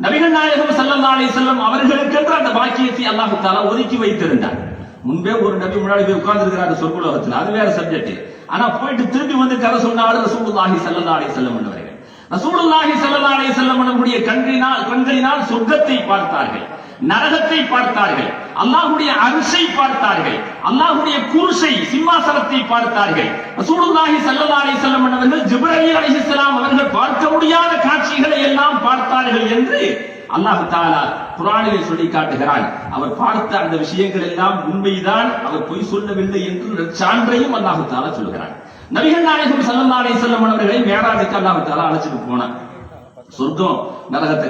நபிகள் நாயகம் ஸல்லல்லாஹு அலைஹி வஸல்லம் அவர்களுக்கென்று அந்த பாக்கியத்தை அல்லாஹ் தஆலா ஒதுக்கி வைத்திருந்தார். முன்பே ஒரு நபி முன்னாடி போய் உட்கார்ந்து இருக்கிறார் சொர்க்கலோகத்தில், அது வேற சப்ஜெக்ட். ஆனா போயிட்டு திரும்பி வந்து கதை சொன்னாரு ரசூலுல்லாஹி ஸல்லல்லாஹு அலைஹி வஸல்லம் அவர்கள். ரசூலுல்லாஹி ஸல்லல்லாஹு அலைஹி வஸல்லம் அவர்களுடைய கண்களினால் சொர்க்கத்தை பார்த்தார்கள், நரகத்தை பார்த்தார்கள், அல்லாஹ்வுடைய அர்ஷை பார்த்தார்கள், அல்லாஹ்வுடைய குர்ஸை சிம்மாசனத்தை பார்த்தார்கள். ரசூலுல்லாஹி ஸல்லல்லாஹு அலைஹி வஸல்லம் அவர்கள் ஜிப்ரீல் அலைஹிஸ்ஸலாம் அவர்கள் பார்க்க முடியாத காட்சிகளை எல்லாம் பார்த்தார்கள் என்று அல்லாஹ் தஆலா குர்ஆனிலே சொல்லி காட்டுகிறான். அவர் பார்த்த அந்த விஷயங்கள் எல்லாம் உண்மைதான், அவர் பொய் சொல்லவில்லை என்று சான்றையும் அல்லாஹ் தஆலா சொல்கிறான். நபிகள் நாயகம் ஸல்லல்லாஹு அலைஹி வஸல்லம் அவர்களை மேராஜுக்கு அல்லாஹ் தஆலா அழைச்சிட்டு போனான். சொர்க்கம் நரகத்தை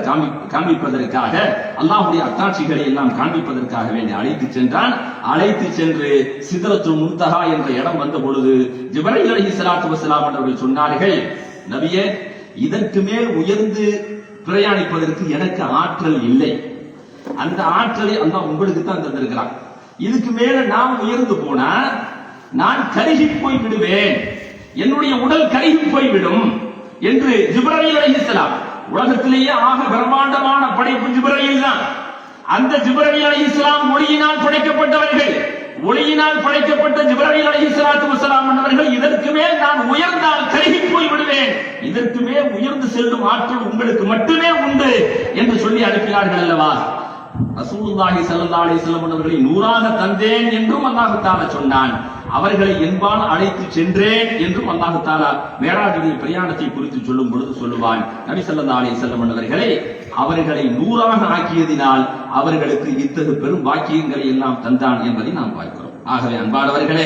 காண்பிப்பதற்காக, அல்லாஹ்வுடைய அத்தாட்சிகளை எல்லாம் காண்பிப்பதற்காக வேண்டி அழைத்து சென்றான். அழைத்து சென்று சிதறத்துல் முன்தஹா என்ற இடம் வந்த பொழுது ஜிப்ரீல் அலைஹிஸ்ஸலாத்து வஸ்ஸலாம் அவர்கள் சொன்னார்கள், நபியே, இதற்கு மேல் உயர்ந்து பிரயாணிப்பதற்கு எனக்கு ஆற்றல் இல்லை. அந்த ஆற்றலை அல்லாஹ் உங்களுக்கு தான் தந்திருக்கிறான். இதுக்கு மேல நான் உயர்ந்து போனா நான் கருகி போய் விடுவேன், என்னுடைய உடல் கருகி போய்விடும் என்று ஜிப்ரீல் அலைஹிஸ்ஸலாம், உலகத்திலேயே ஆக பிரம்மாண்டமான படைப்பு ஜிப்ரீல் தான். அந்த ஜிப்ரீல் அலைஹிஸ்ஸலாம் ஒளியினால் படைக்கப்பட்டவர்கள். ஒளியினால் படைக்கப்பட்ட ஜிப்ரீல் அலைஹிஸ்ஸலாத்து வஸ்ஸலாம் அவர்கள் இதற்கு மேல் நான் உயர்ந்தால் கருகி போய் விடுவேன், இதற்கு மேல் உயர்ந்து செல்லும் ஆற்றல் உங்களுக்கு மட்டுமே உண்டு என்று சொல்லி அனுப்பினார்கள் அல்லவா? ரசூலுல்லாஹி ஸல்லல்லாஹு அலைஹி வஸல்லம் அவர்களை 100ஆக தந்தேன் என்றும் அல்லாஹ் தஆலா சொன்னான். அவர்களை என்பால் அழைத்து சென்றேன் என்றும் அல்லாஹ் தஆலா மேராஜுடைய பிரயாணத்தை குறித்து சொல்லும் பொழுது சொல்லுவான். நபி ஸல்லல்லாஹு அலைஹி வஸல்லம் அவர்களை 100ஆக ஆக்கியதினால் அவர்களுக்கு இத்தகு பெரும் பாக்கியங்களை எல்லாம் தந்தான் என்பதை நாம் பார்க்கிறோம். ஆகவே அன்பானவர்களே,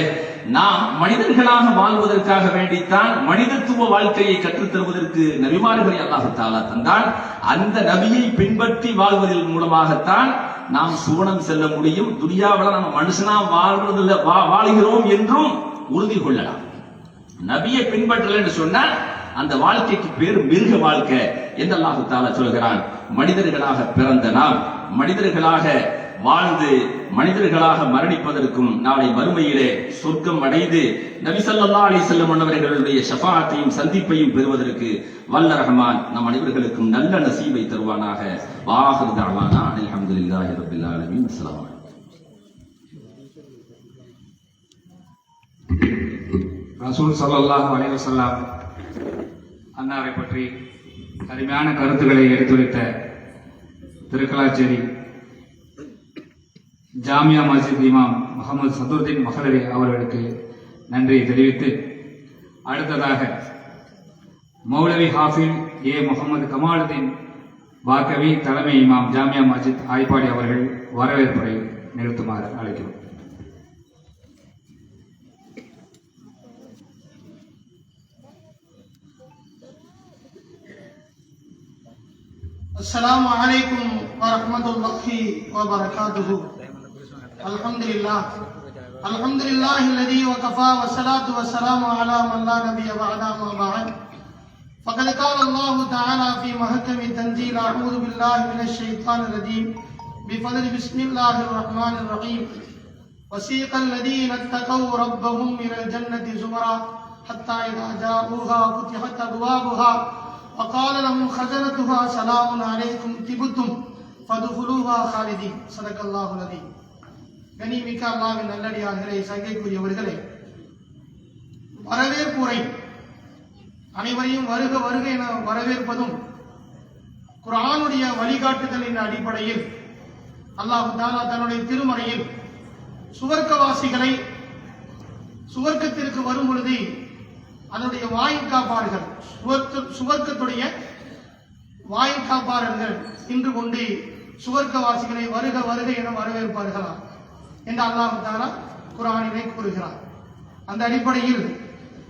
நாம் மனிதர்களாக வாழ்வதற்காக வேண்டித்தான் மனிதத்துவ வாழ்க்கையை கற்றுத் தருவதற்கு நபிமார்களை அல்லாஹ் தஆலா தந்தான். அந்த நபியை பின்பற்றி வாழ்வதன் மூலமாகத்தான் நாம் சுவனம் செல்ல முடியும். துனியாவில நம்ம மனுஷனா வாழ்கிறோம் என்றும் உறுதி கொள்ளலாம். நபியை பின்பற்றல என்று சொன்னா அந்த வாழ்க்கைக்கு பேர் மிருக வாழ்க்கை என்று அல்லாஹ் தஆலா சொல்கிறான். மனிதர்களாக பிறந்த நாம் மனிதர்களாக வாழ்ந்து மனிதர்களாக மரணிப்பதற்கும் நாளை மறுமையிலே சொர்க்கம் அடைந்து நபி ஸல்லல்லாஹு அலைஹி வஸல்லம் அவர்களுடைய ஷஃபாஅத்தையும் சந்திப்பையும் பெறுவதற்கு வல்ல ரஹ்மான் நம் அனைவர்களுக்கும் நல்ல நசீபை தருவானாக. வாஹிரு தஅவானா அல்ஹம்துலில்லாஹி ரப்பில் ஆலமீன். அஸ்ஸலாமு அலைக்கும். ரசூல் ஸல்லல்லாஹு அலைஹி வஸல்லம் அன்னாரை பற்றி அருமையான கருத்துக்களை எடுத்துரைத்த திருக்கலாச்சேரி ஜாமியா மஸ்ஜித் இமாம் முகமது சதுர்தீன் மஹலவி அவர்களுக்கு நன்றி தெரிவித்து, அடுத்ததாக மௌலவி ஹாஃபில் முகமது கமாலுதீன் வாக்கவி தலைமை இமாம் ஜாமியா மஸ்ஜித் ஆய்பாடி அவர்கள் வரவேற்புரை நிறுத்துமாறு அழைக்கிறோம். السلام عليكم ورحمة الله وبركاته. الحمد لله الذي وكفى والصلاة والسلام على من لا نبي بعده أما بعد فقد قال الله تعالى في محكم التنزيل أعوذ بالله من الشيطان الرجيم بفضل بسم الله الرحمن الرحيم وسيق الذين اتقوا ربهم إلى الجنة زمرا حتى إذا جاءوها فتحت أبوابها وقال لهم خزنتها سلام عليكم طبتم فادخلوها خالدين. صدق الله العظيم. கனிமிக்க அல்லாஹ்வின் நல்லடியார்களே, சங்கைக்குரியவர்களே, வரவேற்புரை அனைவரையும் வருக வருக என வரவேற்பதும் குர்ஆனுடைய வழிகாட்டுதலின் அடிப்படையில் அல்லாஹ் தஆலா தன்னுடைய திருமறையில் சுவர்க்கவாசிகளை சுவர்க்கத்திற்கு வரும் பொழுது அதனுடைய வாயில் காப்பாளர்கள், சுவர்க்கத்துடைய வாயில் காப்பாளர்கள் இன்று கொண்டு சுவர்க்கவாசிகளை வருக வருக என வரவேற்பார்களா என்று அல்லாஹ் தஆலா குர்ஆனிலே கூறுகிறார். அந்த அடிப்படையில்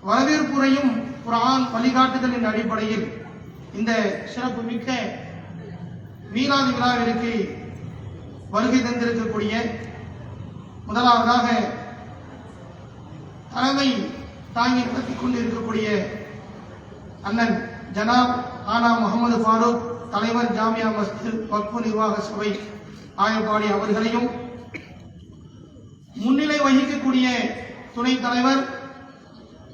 வரவேற்புரையும் குர்ஆன் வழிகாட்டுதலின் அடிப்படையில் இந்த சிறப்பு மிக்க மீலாது விழாவிற்கு வருகை தந்திருக்கக்கூடிய முதலாவதாக தலைமை தாங்கி நடத்திக் கொண்டிருக்கக்கூடிய அண்ணன் ஜனாப் ஆனா முகமது ஃபாரூக் தலைவர் ஜாமியா மஸ்ஜித் வக்ஃபு நிர்வாக சபை ஆயப்பாடி அவர்களையும், முன்னிலை வகிக்கக்கூடிய துணைத் தலைவர்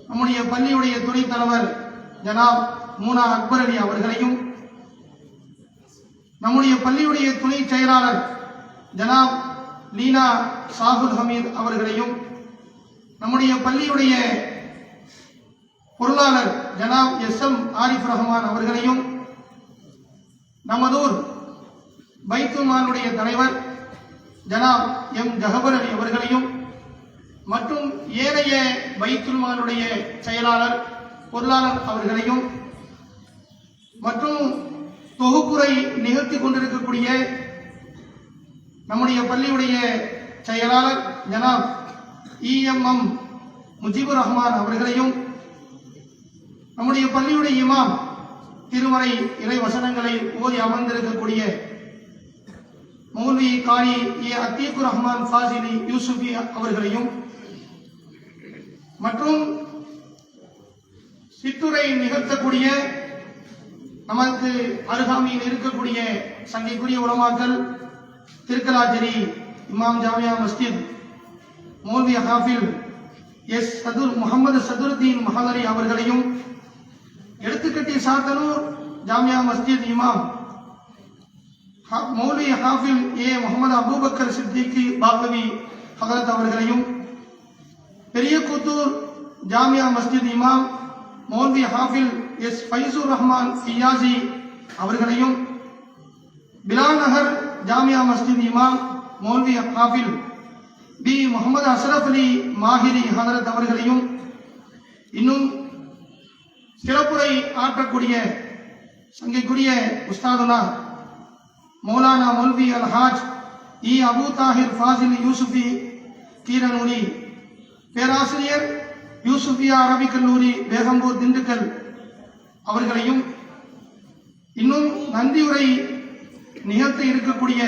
நம்முடைய பள்ளியுடைய துணைத் தலைவர் ஜனாப் மூனா அக்பர் அலி அவர்களையும், நம்முடைய பள்ளியுடைய துணை செயலாளர் ஜனாப் லீனா சாகுல் ஹமீத் அவர்களையும், நம்முடைய பள்ளியுடைய பொருளாளர் ஜனாப் எஸ்.எம். ஆரிஃப் ரஹ்மான் அவர்களையும், நமதூர் பைத்துல் மாலுடைய தலைவர் ஜனாப் எம். ஜஹபர் அலி அவர்களையும் மற்றும் ஏனைய பைத்துல் மாலுடைய செயலாளர் பொருளாளர் அவர்களையும் மற்றும் தொகுப்புரை நிகழ்த்தி கொண்டிருக்கக்கூடிய நம்முடைய பள்ளியுடைய செயலாளர் ஜனாப் இ.எம்.எம். முஜிபுர் ரஹ்மான் அவர்களையும், நம்முடைய பள்ளியுடைய இமாம் திருமறை இறை வசனங்களை ஓதி அமர்ந்திருக்கக்கூடிய மௌலவி காரி ஏ அத்தீகுர் ரஹ்மான் ஃபாசிலி யூசுஃபி அவர்களையும் மற்றும் சிற்றுரை நிகழ்த்தக்கூடிய நமக்கு அருகாமையில் இருக்கக்கூடிய சங்கைக்குரிய உலமாக்கள் திருக்கலாச்சேரி இமாம் ஜாமியா மஸ்ஜித் மௌலவி ஹாஃபில் எஸ். முகமது சதுருத்தீன் மஹலரி அவர்களையும், எடுத்துக்கட்டி சாத்தனூர் ஜாமியா மஸ்ஜித் இமாம் மௌலவி ஹாஃபில் ஏ. முகமது அபூபக்கர் சித்திகி பாகவி ஹதரத் அவர்களையும், பெரியக்கூத்தூர் ஜாமியா மஸ்ஜித் இமாம் மௌலவி ஹாஃபில் எஸ். ஃபைசுர் ரஹ்மான் ஃபியாசி அவர்களையும், பிலால் நகர் ஜாமியா மஸ்ஜித் இமாம் மௌலவி ஹாஃபில் பி. முகமது அஷ்ரப் அலி மாஹிரி ஹதரத் அவர்களையும், இன்னும் சிறப்புரை ஆற்றக்கூடிய சங்கைக்குரிய உஸ்தாதுனா மௌலானா மௌல்வி அல் ஹாஜ் இ. அபு தாஹிர் ஃபாசில் யூசுஃபி கீரனூரி, பேராசிரியர் யூசுஃபியா அரபிக் கல்லூரி பேகம்பூர் திண்டுக்கல் அவர்களையும், இன்னும் நன்றியுரை நிகழ்த்த இருக்கக்கூடிய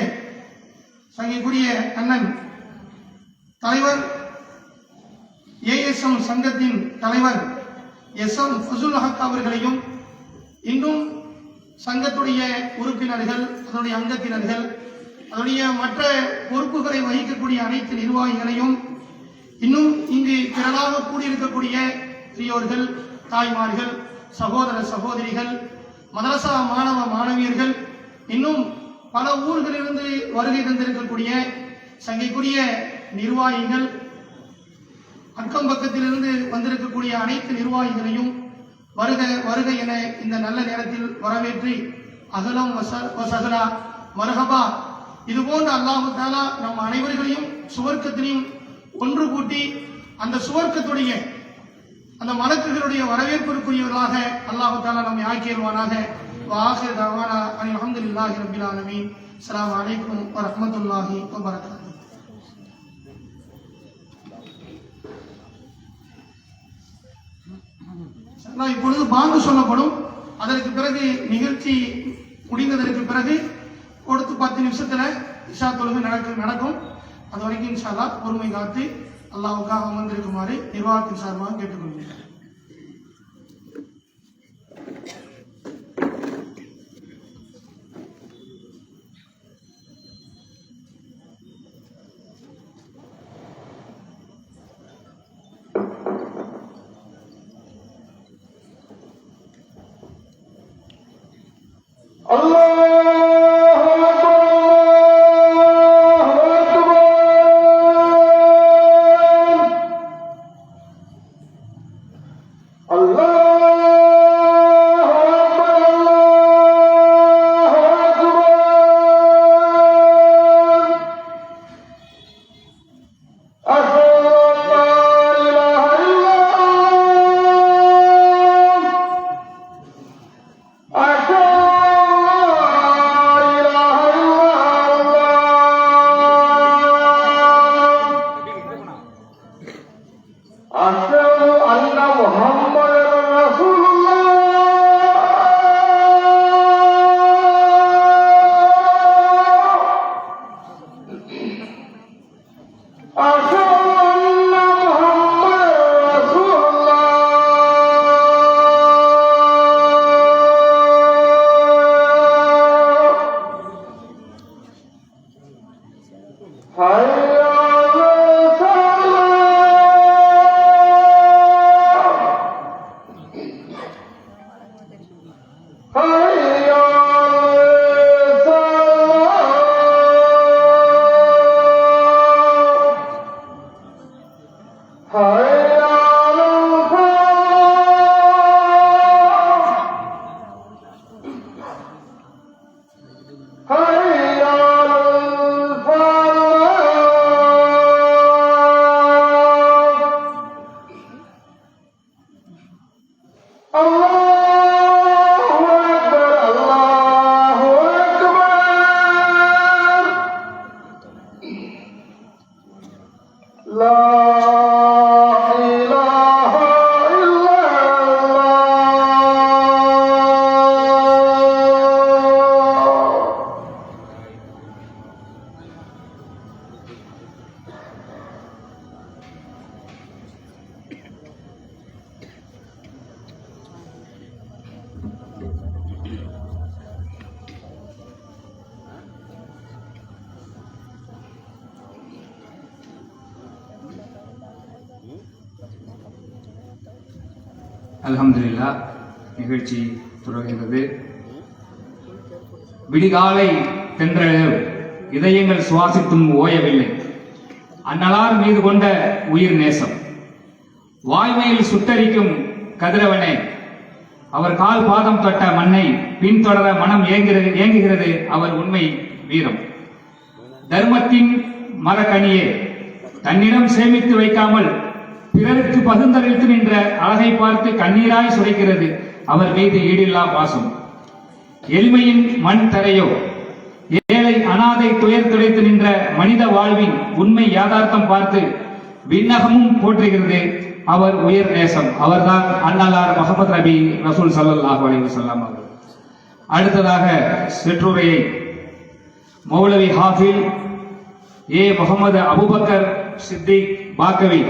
சங்கைக்குரிய அண்ணன் தலைவர் ஏஎஸ்எம் சங்கத்தின் தலைவர் எஸ்.எம். ஃபசுல் ஹக் அவர்களையும், இன்னும் சங்கத்துடைய உறுப்பினர்கள், அதனுடைய அங்கத்தினர்கள், அதனுடைய மற்ற பொறுப்புகளை வகிக்கக்கூடிய அனைத்து நிர்வாகிகளையும், இன்னும் இங்கு திரளாக கூடியிருக்கக்கூடிய பெரியோர்கள், தாய்மார்கள், சகோதர சகோதரிகள், மதரசா மாணவ மாணவியர்கள், இன்னும் பல ஊர்களிலிருந்து வருகை தந்திருக்கக்கூடிய சங்கைக்குரிய நிர்வாகிகள், அக்கம் பக்கத்திலிருந்து வந்திருக்கக்கூடிய அனைத்து நிர்வாகிகளையும் வருக வருக என இந்த நல்ல நேரத்தில் வரவேற்று அகலம் வசகலா மரஹபா இதுபோன்ற அல்லாஹு தஆலா நம் அனைவர்களையும் சுவர்க்கத்திலையும் ஒன்று கூட்டி அந்த சுவர்க்கத்துடைய அந்த மலக்குகளுடைய வரவேற்பிற்குரியவர்களாக அல்லாஹு தஆலா நம்மை ஆக்கியல்வானாக. வாஹிர் தவானா அல்ஹம்துலில்லாஹி ரப்பில் ஆலமீன். அஸ்ஸலாமு அலைக்கும் வரஹ்மத்துல்லாஹி வபரகாத்துஹு. இப்பொழுது பாங்கு சொல்லப்படும். அதற்கு பிறகு நிகழ்ச்சி முடிந்ததற்கு பிறகு கொடுத்து 10 நிமிஷத்துல இஷா தொழுகை நடக்கும். அது வரைக்கும் இன்ஷா அல்லாஹ் பொறுமை காத்து அல்லாஹ்வுக்காக அமர்ந்திருக்குமாறு நிர்வாகத்தின் சார்பாக கேட்டுக்கொள்கிறேன். அல்ஹம்துலில்லாஹ். நிகழ்ச்சி தொடர்கிறது. விடிகாலை தென்றலும் இதயங்கள் சுவாசித்தும் ஓயவில்லை. அன்னலார் மீது கொண்ட உயிர் நேசம் வாய்மையில் சுட்டரிக்கும் கதிரவனே, அவர் கால் பாதம் தொட்ட மண்ணை பின்தொடர மனம் ஏங்குகிறது அவர் உண்மை வீரம். தர்மத்தின் மரக்கனியே, தன்னிடம் சேமித்து வைக்காமல் பிறருக்கு பகிர்ந்தளித்து நின்ற அழகை பார்த்து கண்ணீராய் சுரைக்கிறது அவர் மீது ஈடில்லா பாசம். எளிமையின் மண் தரையோ, ஏழை அனாதை துயர் துடைத்து நின்ற மனித வாழ்வின் உண்மை யாதார்த்தம் பார்த்து விண்ணகமும் போற்றுகிறது அவர் உயர் நேசம். அவர்தான் அன்னலார் முஹம்மது நபி ரசூல் ஸல்லல்லாஹு அலைஹி வஸல்லம் அவர்கள். அடுத்ததாக சிற்றுரையை மௌலவி ஹாஃபில் ஏ முகமது அபூபக்கர் சித்திக் பாக்கவி,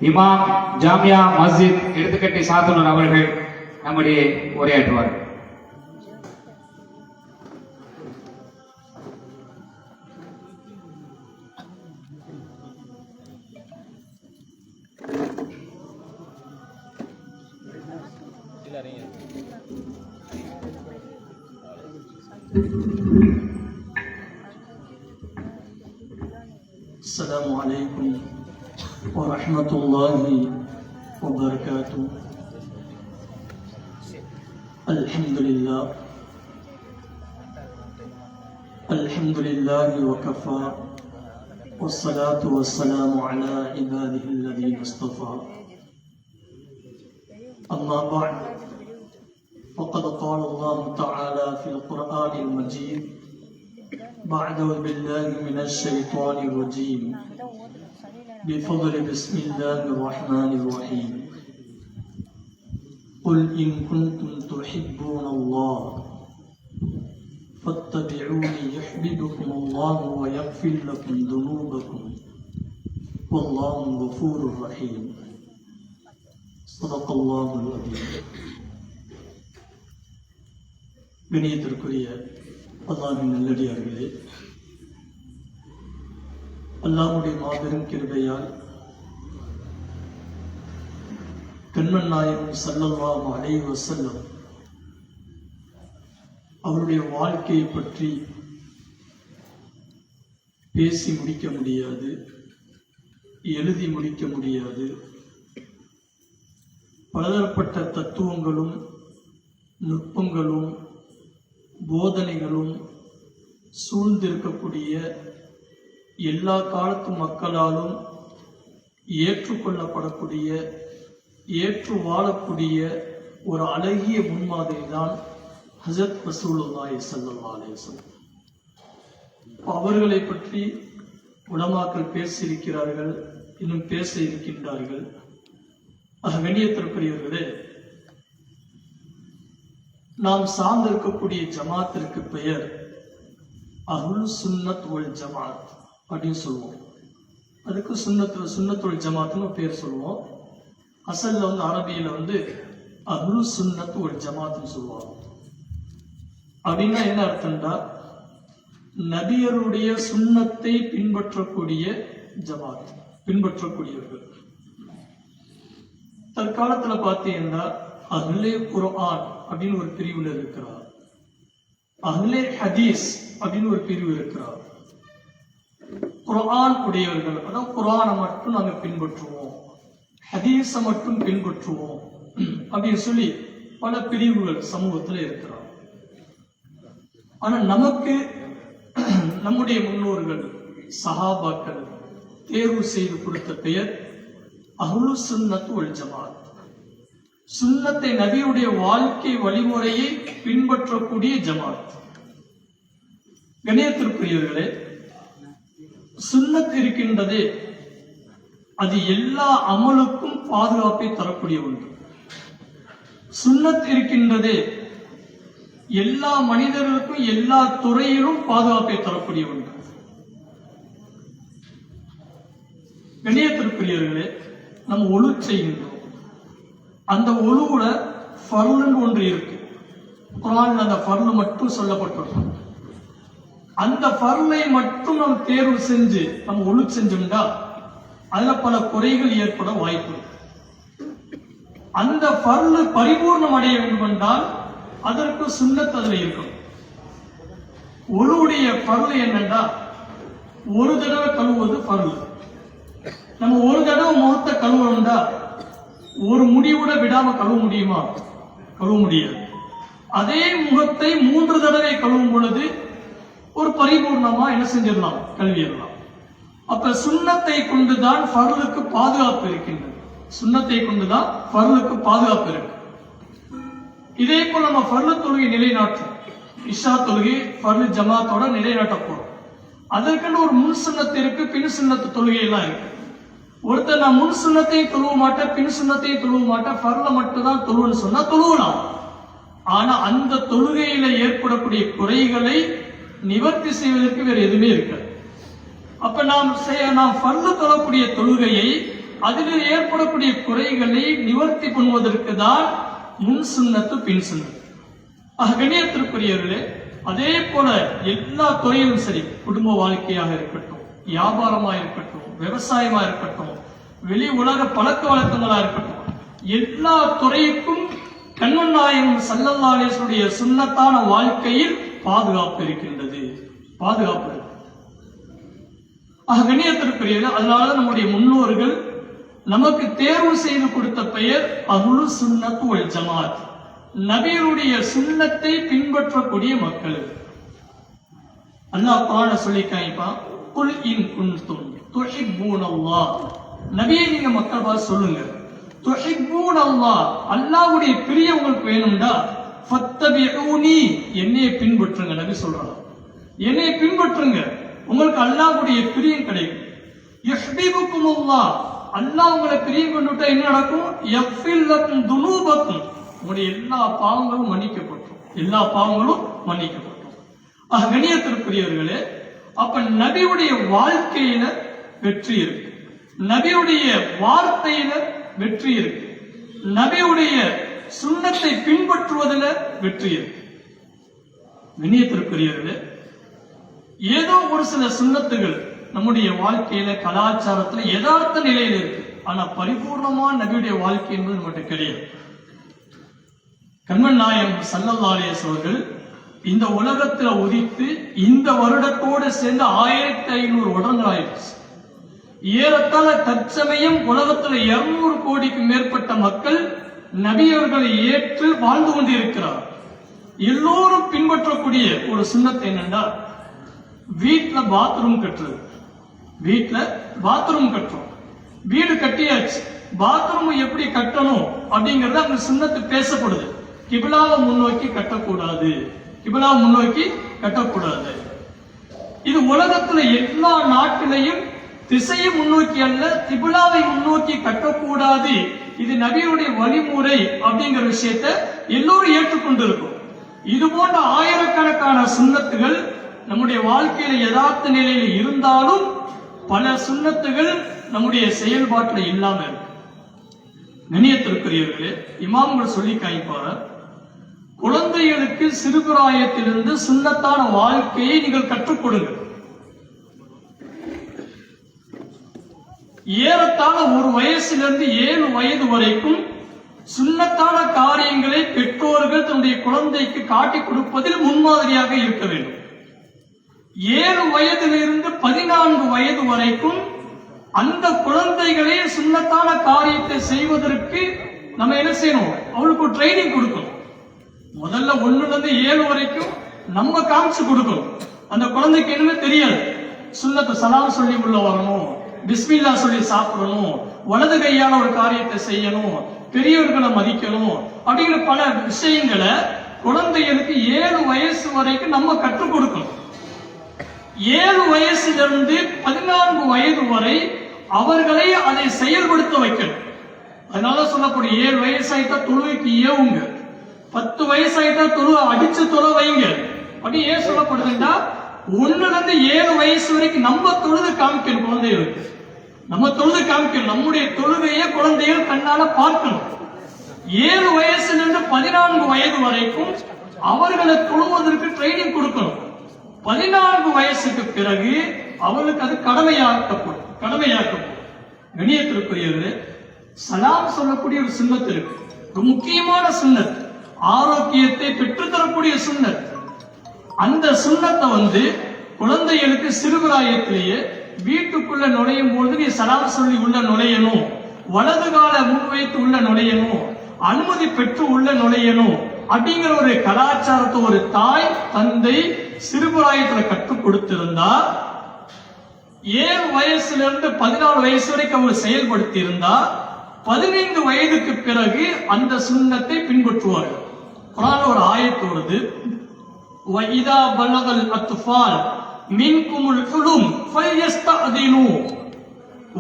இமாம் ஜாமியா மஸ்ஜித் எடுத்துக்கட்டி சாத்துனர் அவர்கள் நம்முடைய உரையாற்றுவார். السلام عليكم ورحمة الله وبركاته. الحمد لله وكفى، والصلاة والسلام على عباده الذين اصطفى. أما بعد، فقد فقد قال الله تعالى في القرآن المجيد بعد بالله من الشيطان الرجيم بفضل بسم الله الرحمن الرحيم قل إن كنتم تحبون الله فاتبعوني يحببكم الله ويغفر لكم ذنوبكم والله غفور رحيم صدق الله العظيم. கணியத்திற்குரிய அல்லாஹ்வின் நல்லடியார்களே, அல்லாஹ்வுடைய மாபெரும் கிருபையால் கண்மன் நாயகம் ஸல்லல்லாஹு அலைஹி வஸல்லம் அவருடைய வாழ்க்கையை பற்றி பேசி முடிக்க முடியாது, எழுதி முடிக்க முடியாது. பலதரப்பட்ட தத்துவங்களும் நுட்பங்களும் போதனைகளும் சூழ்ந்திருக்கக்கூடிய எல்லா காலத்து மக்களாலும் ஏற்றுக்கொள்ளப்படக்கூடிய ஏற்று வாழக்கூடிய ஒரு அழகிய முன்மாதிரி தான் ஹஜரத் ரசூலுல்லாஹி ஸல்லல்லாஹு அலைஹி வஸல்லம். அவர்களை பற்றி உலமாக்கள் பேசியிருக்கிறார்கள், இன்னும் பேச இருக்கின்றார்கள். கண்ணியத்திற்குரியவர்களே, நாம் சார்ந்திருக்கக்கூடிய ஜமாத்திற்கு பெயர் அஹ்லு சுன்னத் வல் ஜமாத் அப்படின்னு சொல்லுவோம். அதுக்கு சுன்னத்துல் ஜமாத்னு பேர் சொல்லுவோம். அசல்ல அரபியில அஹ்லு சுன்னத் வல் ஜமாத்னு சொல்லுவாங்க. அப்படின்னா என்ன அர்த்தம்டா, நபியருடைய சுன்னத்தை பின்பற்றக்கூடிய ஜமாத், பின்பற்றக்கூடியவர்கள். தற்காலத்துல பார்த்தீங்கன்னா அஹ்லே குர்ஆன் அப்படின்னு ஒரு பிரிவுல இருக்கிறார், அஹ்லே ஹதீஸ் அப்படின்னு ஒரு பிரிவு இருக்கிறார். குர்ஆன் உடையவர்கள், அதாவது குர்ஆனை மட்டும் நாங்க பின்பற்றுவோம், ஹதீஸை மட்டும் பின்பற்றுவோம் அப்படின்னு சொல்லி பல பிரிவுகள் சமூகத்துல இருக்கிறார். ஆனா நமக்கு நம்முடைய முன்னோர்கள் சஹாபாக்கள் தேர்வு செய்து கொடுத்த பெயர் அஹ்லு சுன்னத் வல் ஜமாத். சுன்னத்தை, நபியுடைய வாழ்க்கை வழிமுறையை பின்பற்றக்கூடிய ஜமாத். கண்ணியத்திற்குரியவர்களே, சுன்னத் இருக்கின்றதே அது எல்லா அமலுக்கும் பாதுகாப்பை தரக்கூடிய ஒன்று. சுன்னத் இருக்கின்றதே எல்லா மனிதர்களுக்கும் எல்லா துறையிலும் பாதுகாப்பை தரக்கூடிய ஒன்று. கண்ணியத்திற்குரியவர்களே, நம்ம ஒழு செய்கின்றோம். அந்த ஒழுவுல ஃபர்லுன்னு ஒன்று இருக்கு. குர்ஆன்ல அந்த ஃபர்லு மட்டும் சொல்லப்பட்டிருக்கும். அந்த ஃபர்லை மட்டும் நம்ம தேர்வு செஞ்சு நம்ம ஒழு செஞ்சோம்னா அதுல பல குறைகள் ஏற்பட வாய்ப்பு. அந்த ஃபர்லு பரிபூர்ணம் அடைய வேண்டும் என்றால் அதற்கு சுன்னத் அதுல இருக்கும். ஒழுவுடைய ஃபர்லு என்னன்னா, ஒரு தடவை கழுவுவது ஃபர்லு. நம்ம ஒரு தடவை முகத்தை கழுவணும்டா ஒரு முடிவுட விடாம கழுவ முடியுமா? கழுவ முடியாது. அதே முகத்தை 3 தடவை கழுவும் பொழுது ஒரு பரிபூர்ணமா என்ன செஞ்சிடலாம்? கழுவிடலாம். அப்ப சுன்னத்தை கொண்டுதான் ஃபர்லுக்கு பாதுகாப்பு இருக்கின்றது. சுன்னத்தை கொண்டுதான் ஃபர்லுக்கு பாதுகாப்பு இருக்கு. இதே போல நம்ம ஃபர்லு தொழுகை நிலைநாட்டும். இஷா தொழுகை ஃபர்லு ஜமாத்தோட நிலைநாட்ட போறோம். அதற்குன்னு ஒரு முன் சுன்னத்து இருக்கு, பின் சுன்னத்து தொழுகை எல்லாம் இருக்கு. ஒருத்தர் நான் முன் சுன்னத்தையும் தொழுவ மாட்டேன், பின் சுன்னத்தையும் தொழுவ மாட்டேன், ஃபர்ல மட்டும் தான் தொழுவுன்னு சொன்னா தொழுவலாம். ஆனா அந்த தொழுகையில ஏற்படக்கூடிய குறைகளை நிவர்த்தி செய்வதற்கு வேற எதுவுமே இருக்காது. அப்ப நாம் ஃபர்ல தொழக்கூடிய தொழுகையை அதில் ஏற்படக்கூடிய குறைகளை நிவர்த்தி பண்ணுவதற்கு தான் முன் சுன்னத்து பின் சுன்னத்து. கண்ணியத்திற்குரியவர்களே, அதே போல எல்லா துறையிலும் சரி, குடும்ப வாழ்க்கையாக இருக்கட்டும், வியாபாரமா இருக்கட்டும், விவசாயமா இருக்கட்டும், வெளி உலக பழக்க வழக்கங்களா இருக்கட்டும், எல்லா துறைக்கும் கண்மன் நாயகம் ஸல்லல்லாஹு அலைஹி வஸல்லம் சுன்னத்தான வாழ்க்கையில் பாதுகாப்பு இருக்கின்றது. பாதுகாப்பு இருக்கு. கண்ணியத்திற்குரியவர்களே, அதனால நம்முடைய முன்னோர்கள் நமக்கு தேர்வு செய்து கொடுத்த பெயர் அஹ்லு சுன்னத் வல் ஜமாத். நபியுடைய சுன்னத்தை பின்பற்றக்கூடிய மக்கள். அல்லாஹ் குர்ஆன்ல சொல்லி காமிப்பான், குல் இன் குன்தும் துஹிப்பூனல்லாஹ். நபியே, நீங்க மக்கள் பார்த்து சொல்லுங்க, துஹிப்பூனல்லாஹ், அல்லாஹ்வுடைய பிரியம் உங்களுக்கு வேணும்டா ஃபத்தபிஊனி, என்னைய பின்பற்றுங்க. நபி சொல்றாங்க, என்னைய பின்பற்றுங்க, உங்களுக்கு அல்லாஹ்வுடைய பிரியம் கிடைக்கும். யுஹ்பிபுக்குமுல்லாஹ், அல்லாஹ் உங்களை பிரியம் கொண்டுட்டா என்ன நடக்கும்? யஃபிர் லக்கும் துனூபக்கும், உங்களுடைய எல்லா பாவங்களும் மன்னிக்கப்படும், எல்லா பாவங்களும் மன்னிக்கப்படும். கண்ணியத்திற்குரியவர்களே, அப்ப நபியுடைய வாழ்க்கையில வெற்றி இருக்கு, நபியுடைய வார்த்தையில வெற்றி இருக்கு, நபியுடைய சுன்னத்தை பின்பற்றுவதில் வெற்றி இருக்கு. கண்ணியத்திற்குரியவர்களே, ஏதோ ஒரு சில சுன்னத்துகள் நம்முடைய வாழ்க்கையில கலாச்சாரத்துல யதார்த்த நிலையில இருக்கு, ஆனா பரிபூர்ணமா நபியுடைய வாழ்க்கை என்பது நம்மகிட்ட கிடையாது. கண்மன் நாயகம் ஸல்லல்லாஹு அலைஹி வஸல்லம் அவர்கள் இந்த உலகத்துல உதித்து இந்த வருடத்தோடு சேர்ந்து 1500 வருடங்கள் ஆயிடுச்சு. ஏறத்தாழ தற்சமயம் உலகத்துல 200 கோடிக்கு மேற்பட்ட மக்கள் நபியவர்களை ஏற்று வாழ்ந்து கொண்டிருக்கிறார். எல்லோரும் பின்பற்றக்கூடிய ஒரு சுன்னத் என்னன்னா, வீட்டுல பாத்ரூம் கட்டுறது. வீட்டுல பாத்ரூம் கட்டுறோம், வீடு கட்டியாச்சு, பாத்ரூம் எப்படி கட்டணும் அப்படிங்கறது அங்க சுன்னத்து பேசப்படுது. கிபிலாவை முன்னோக்கி கட்டக்கூடாது, கிபிலாவை முன்னோக்கி கட்டக்கூடாது. இது உலகத்துல எல்லா நாட்டிலையும் திசையை முன்னோக்கி அல்ல, கிபிலாவை முன்னோக்கி கட்டக்கூடாது, இது நபியுடைய வழிமுறை அப்படிங்கிற விஷயத்தை எல்லோரும் ஏற்றுக்கொண்டிருக்கும். இது போன்ற ஆயிரக்கணக்கான சுன்னத்துகள் நம்முடைய வாழ்க்கையில யதார்த்த நிலையில இருந்தாலும் பல சுன்னத்துகள் நம்முடைய செயல்பாட்டில் இல்லாம இருக்கு. கண்ணியத்திற்குரியவர்களே, இமாம்கள் சொல்லி காய்ப்பார், குழந்தைகளுக்கு சிறுபிராயத்திலிருந்து சுன்னத்தான வாழ்க்கையை நீங்கள் கற்றுக் கொடுங்கள். ஏறத்தாழ 1 வயசிலிருந்து 7 வயது வரைக்கும் சுன்னத்தான காரியங்களை பெற்றோர்கள் தன்னுடைய குழந்தைக்கு காட்டிக் கொடுப்பதில் முன்மாதிரியாக இருக்க வேண்டும். 7 வயதிலிருந்து 14 வயது வரைக்கும் அந்த குழந்தைகளே சுன்னத்தான காரியத்தை செய்வதற்கு நம்ம என்ன செய்யணும்? அவளுக்கு ஒரு ட்ரைனிங் கொடுக்கணும். முதல்ல 1 இருந்து 7 வரைக்கும் நம்ம காமிச்சு கொடுக்கணும். அந்த குழந்தைக்கு என்னமே தெரியாது. சுன்னத்து சலாம் சொல்லி உள்ள வரணும், பிஸ்மில்லா சொல்லி சாப்பிடணும், வலது கையால ஒரு காரியத்தை செய்யணும், பெரியவர்களை மதிக்கணும் அப்படிங்கிற பல விஷயங்களை குழந்தைகளுக்கு 7 வயசு வரைக்கும் நம்ம கற்றுக் கொடுக்கணும். 7 வயசிலிருந்து 14 வயது வரை அவர்களை அதை செயல்படுத்த வைக்கணும். அதனால சொல்லக்கூடிய 7 வயசாயிட்டா தொழுவைக்கு ஏவுங்க, 10 வயசாயிட்டா தொழுவை அடிச்சு தொலை வைங்க. அப்படி ஏன் சொல்லப்படுதுன்னா, 1 இருந்து 7 வயசு வரைக்கும் நம்ம தொழுது காமிக்கணும். குழந்தைகளுக்கு நம்ம தொழுது காமிக்கணும், நம்முடைய தொழுகையை குழந்தைகள் கண்ணால பார்க்கணும். 7 வயசிலிருந்து 14 வயது வரைக்கும் அவர்களை தொழுவதற்கு ட்ரைனிங் கொடுக்கணும். 14 வயசுக்கு பிறகு அவளுக்கு அது கடமையாக்கப்படும். கண்ணியத்திற்குரியவர்களே, சலாம் சொல்லக்கூடிய ஒரு சுன்னத் இருக்கு, ஒரு முக்கியமான சுன்னத், ஆரோக்கியத்தை பெற்றுத்தரக்கூடிய சுன்னத். அந்த சுன்னத்தை குழந்தைகளுக்கு சிறுபிராயத்திலேயே வீட்டுக்குள்ள நுழையும் பொழுது நீ சலாம் சொல்லி உள்ள நுழையணும், வலது கால முன்வைத்து உள்ள நுழையணும், அனுமதி பெற்று உள்ள நுழையணும் அப்படிங்கிற ஒரு கலாச்சாரத்தை ஒரு தாய் தந்தை சிறுபிராயத்துல கற்றுக் கொடுத்திருந்தா, 7 வயசுல இருந்து 14 வயசு வரைக்கும் அவர் செயல்படுத்தி இருந்தா, 15 வயதுக்கு பிறகு அந்த சுன்னத்தை பின்பற்றுவார்கள். குர்ஆன்ல ஒரு ஆயத்து வருது, وَإِذَا بَلَغَ الْأَطْفَالُ مِنْكُمُ الْحُلُمَ فَلْيَسْتَأْذِنُوا,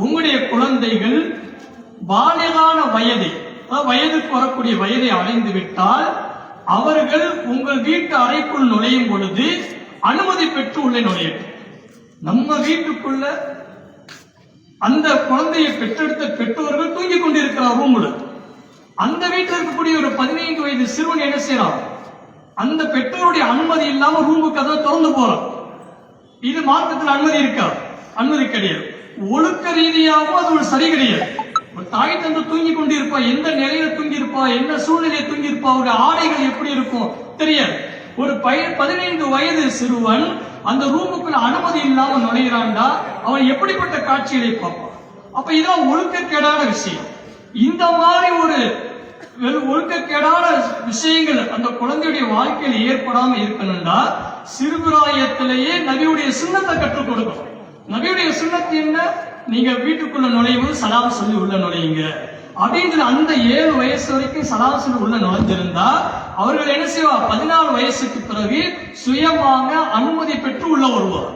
உங்களுடைய குழந்தைகள் பாலிகான வயதை, வயதுக்கு வரக்கூடிய வயதை அடைந்து விட்டால் அவர்கள் உங்கள் வீட்டு அறைக்குள் நுழையும் பொழுது அனுமதி பெற்று உள்ளே நுழையட்டும். நம்ம வீட்டுக்குள்ள அந்த குழந்தையை பெற்றெடுத்த பெற்றோர்கள் தூங்கிக் கொண்டிருக்கிறார் ரூம்ல. அந்த வீட்டில் இருக்கக்கூடிய ஒரு 15 வயது சிறுவன் என்ன செய்யறான்? அந்த பெற்றோருடைய அனுமதி இல்லாம ரூமுக்கு கதவை திறந்து போறான். இது மார்க்கத்தில் அனுமதி இருக்கா? அனுமதி கிடையாது. ஒழுக்க ரீதியாகவும் அது ஒரு சரி கிடையாது. ஒரு தாய் தந்து தூங்கி கொண்டிருப்பா, எந்த நிலையில தூங்கி இருப்பா, என்ன சூழ்நிலையை தூங்கி இருப்பா, அவருடைய ஆடைகள் எப்படி இருக்கும் தெரியாது. ஒரு 15 வயது சிறுவன் அந்த ரூமுக்குள்ள அனுமதி இல்லாம நுழைகிறான்டா, அவன் எப்படிப்பட்ட காட்சிகளை பார்ப்பான்? அப்ப இதான் ஒழுக்கக்கேடான விஷயம். இந்த மாதிரி ஒரு ஒழுக்கக்கேடான விஷயங்கள் அந்த குழந்தையுடைய வாழ்க்கையில ஏற்படாம இருக்கணும்டா, சிறுபிராயத்திலேயே நபியுடைய சுன்னத்தை கற்றுக் கொடுக்கணும். நபியுடைய சுன்னத்து என்ன? நீங்க வீட்டுக்குள்ள நுழையும் சலாம் சொல்லி உள்ள நுழையுங்க, அப்படின்றது அந்த 7 வயசு வரைக்கும் சராசரி உள்ள நுழைஞ்சிருந்தா அவர்கள் என்ன செய்வார்? 14 வயசுக்கு பிறகு சுயமாக அனுமதி பெற்று உள்ள வருவார்.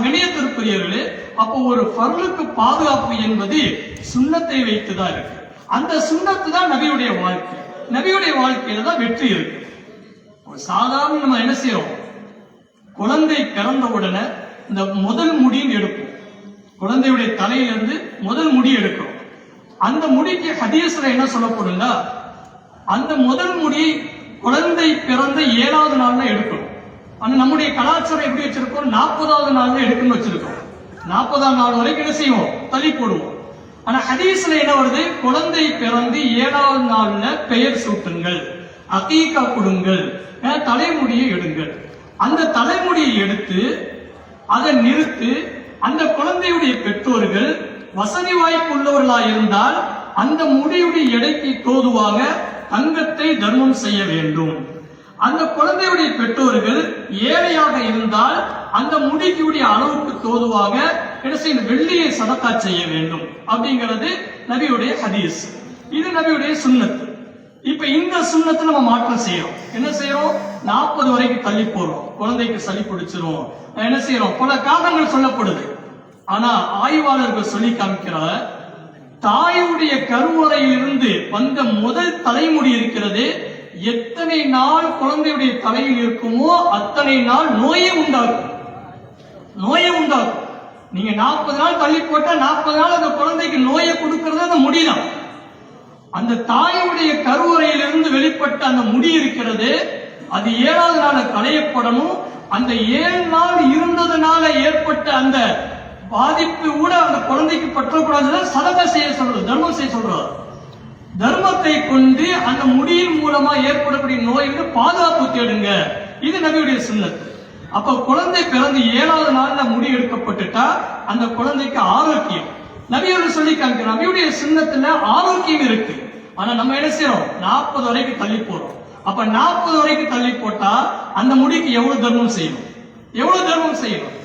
கணியத்திற்குரியவர்களே, அப்போ ஒரு ஃபர்லுக்கு பாதுகாப்பு என்பது சுன்னத்தை வைத்துதான் இருக்கு. அந்த சுன்னத்து தான் நபியுடைய வாழ்க்கை. நபியுடைய வாழ்க்கையில தான் வெற்றி இருக்கு. சாதாரண நம்ம என்ன செய்யறோம்? குழந்தை பிறந்த உடனே இந்த முதல் முடின்னு எடுப்போம். குழந்தையுடைய தலையிலிருந்து முதல் முடி எடுக்கிறோம். அந்த முடிக்கு ஹதீஸ்ல என்ன சொல்லப்படும்னா, அந்த முதல் முடி குழந்தை பிறந்த 7வது நாள்ல எடுக்கணும். ஆனா நம்முடைய கலாச்சாரம் எப்படி வச்சிருக்கோம்? 40வது நாள்ல எடுக்கணும்னு வச்சிருக்கோம். 40ஆம் நாள் வரைக்கும் என்ன செய்வோம்? தள்ளி போடுவோம். ஆனா ஹதீஸ்ல என்ன வருது? குழந்தை பிறந்து 7வது நாள்ல பெயர் சூட்டுங்கள், அகீகா கொடுங்கள், தலைமுடியை எடுங்கள். அந்த தலைமுடியை எடுத்து அதை நிறுத்து அந்த குழந்தையுடைய பெற்றோர்கள் வசதி வாய்ப்பு உள்ளவர்களாக இருந்தால் அந்த முடியுடைய எடைக்கு தோதுவாக தங்கத்தை தர்மம் செய்ய வேண்டும். அந்த குழந்தையுடைய பெற்றோர்கள் ஏழையாக இருந்தால் அந்த முடிக்குடைய அளவுக்கு தோதுவாக என்ன செய்யணும்? வெள்ளியை சதக்கா செய்ய வேண்டும். அப்படிங்கிறது நபியுடைய ஹதீஸ். இது நபியுடைய சுன்னத்து. இப்ப இந்த சுன்னத்தை நம்ம மாற்றம் செய்யறோம். என்ன செய்யறோம்? 40 வரைக்கும் தள்ளி போறோம். குழந்தைக்கு சளி பிடிச்சிரும். என்ன செய்யறோம்? பல காரணங்கள் சொல்லப்படுது. ஆனா ஆய்வாளர்கள் சொல்லி காமிக்கிற தாயுடைய கருவறையிலிருந்து வந்த முதல் தலைமுடி இருக்கிறது, எத்தனை நாள் குழந்தையுடைய தலையில் இருக்குமோ அத்தனை நாள் நோயே உண்டாகும். நோயை உண்டாகும். நீங்க 40 நாள் தள்ளி போட்டா 40 நாள் அந்த குழந்தைக்கு நோயை கொடுக்கறது அந்த முடிதான். அந்த தாயுடைய கருவறையிலிருந்து வெளிப்பட்ட அந்த முடி இருக்கிறது, அது 7வது நாள் களையப்படணும். அந்த 7 நாள் இருந்ததுனால ஏற்பட்ட அந்த பாதிப்பு கூட அந்த குழந்தைக்கு பற்றக்கூடாது. சதகா செய்ய சொல்றது, தர்மம் செய்ய சொல்றாரு. தர்மத்தை கொண்டு அந்த முடியின் மூலமா ஏற்படக்கூடிய நோய்க்கு பாதுகாப்பு தேடுங்க. இது நபியுடைய சுன்னத்து. அப்ப குழந்தை பிறந்து 7வது நாள்ல முடி எடுக்கப்பட்டுட்டா அந்த குழந்தைக்கு ஆரோக்கியம். நபியோட சொல்லி காமிக்கிற நபியுடைய சுன்னத்துல ஆரோக்கியம் இருக்கு. ஆனா நம்ம என்ன செய்யறோம்? 40 வரைக்கும் தள்ளி போறோம். அப்ப 40 வரைக்கும் தள்ளி போட்டா அந்த முடிக்கு எவ்வளவு தர்மம் செய்யணும்? எவ்வளவு தர்மம் செய்யணும்?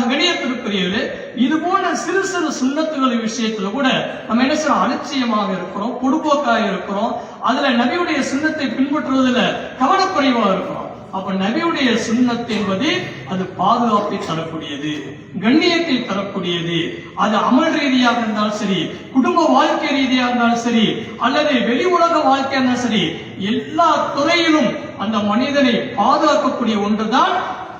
கணியத்திற்குரியவர்களே, இது போன்ற சிறு சிறு சுன்னத்துகள் விஷயத்துல கூட நம்ம என்ன செய்யறோம்? அலட்சியமாக இருக்கிறோம், பொடுபோக்காக இருக்கிறோம். அதுல நபியுடைய சுன்னத்தை பின்பற்றுவதில் கவனக்குறைவா இருக்கிறோம். அப்ப நபியுடைய சுன்னத் என்பது அது பாதுகாப்பை தரக்கூடியது, கண்ணியத்தை தரக்கூடியது. அது அமல் ரீதியாக இருந்தாலும் சரி, குடும்ப வாழ்க்கை ரீதியாக இருந்தாலும் சரி, அல்லது வெளி உலக வாழ்க்கை இருந்தாலும் சரி, எல்லா துறையிலும் அந்த மனிதனை பாதுகாக்கக்கூடிய ஒன்றுதான்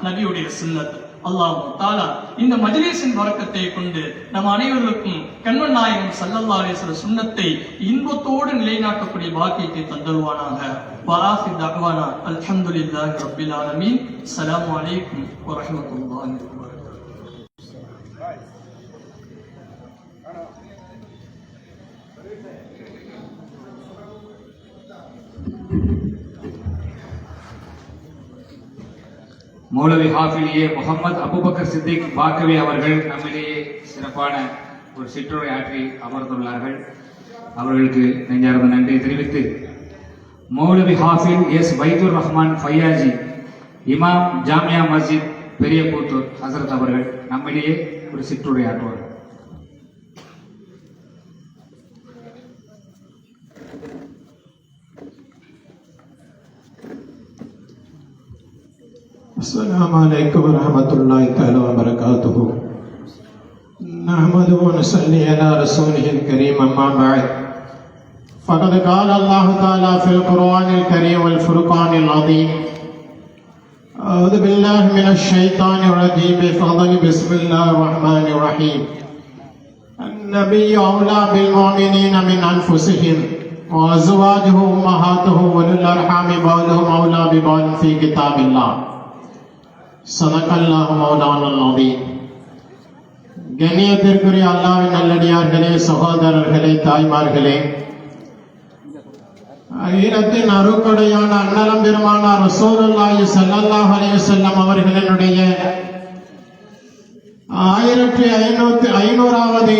நபியுடைய சுன்னத். அல்லாஹ் தஆலா இந்த மஜ்லிஸின் பரக்கத்தை கொண்டு நம் அனைவருக்கும் கண்மன் நாயகம் ஸல்லல்லாஹு அலைஹி வஸல்லம் சுன்னத்தை இன்பத்தோடு நிலைநாட்டக்கூடிய பாக்கியத்தை தந்தருவானாக. வஆஃபி தஅவானா அல்ஹம்துலில்லாஹி ரப்பில் ஆலமீன். அஸ்ஸலாமு அலைக்கும் வரஹ்மத்துல்லாஹி வபரகாத்துஹு. மௌலவி ஹாஃபிலியே முகமது அபுபக்கர் சித்திக் பாக்கவி அவர்கள் நம்மிலேயே சிறப்பான ஒரு சிற்றுரை ஆற்றி அமர்ந்துள்ளார்கள். அவர்களுக்கு நெஞ்சார்ந்த நன்றி தெரிவித்து, மௌலவி ஹாஃபில் எஸ் வைதுர் ரஹ்மான் ஃபையாஜி, இமாம் ஜாமியா மஸ்ஜித் பெரிய கூத்தூர் ஹசரத் அவர்கள் நம்மிலேயே ஒரு சிற்றுரை ஆற்றுவார்கள். السلام عليكم ورحمة الله تعالى وبركاته. نحمده ونصلي على رسوله الكريم أما بعد. فقد قال الله تعالى في القرآن الكريم والفرقان العظيم: أعوذ بالله من الشيطان الرجيم بفضل بسم الله الرحمن الرحيم. النبي أولى بالمؤمنين من أنفسهم وأزواجه أمهاتهم وأولو الأرحام بعضهم أولى ببعض في كتاب الله. சதகல்லாஹு மௌலானல் அஸீம். கண்ணியத்திற்குரிய அல்லாஹ்வின் நல்லடியார்களே, சகோதரர்களே, தாய்மார்களே, அகிலத்தின் அருட்கொடையான அன்னலம் பெருமானார் ரசூலுல்லாஹி ஸல்லல்லாஹு அலைஹி வஸல்லம் அவர்களினுடைய 1500வது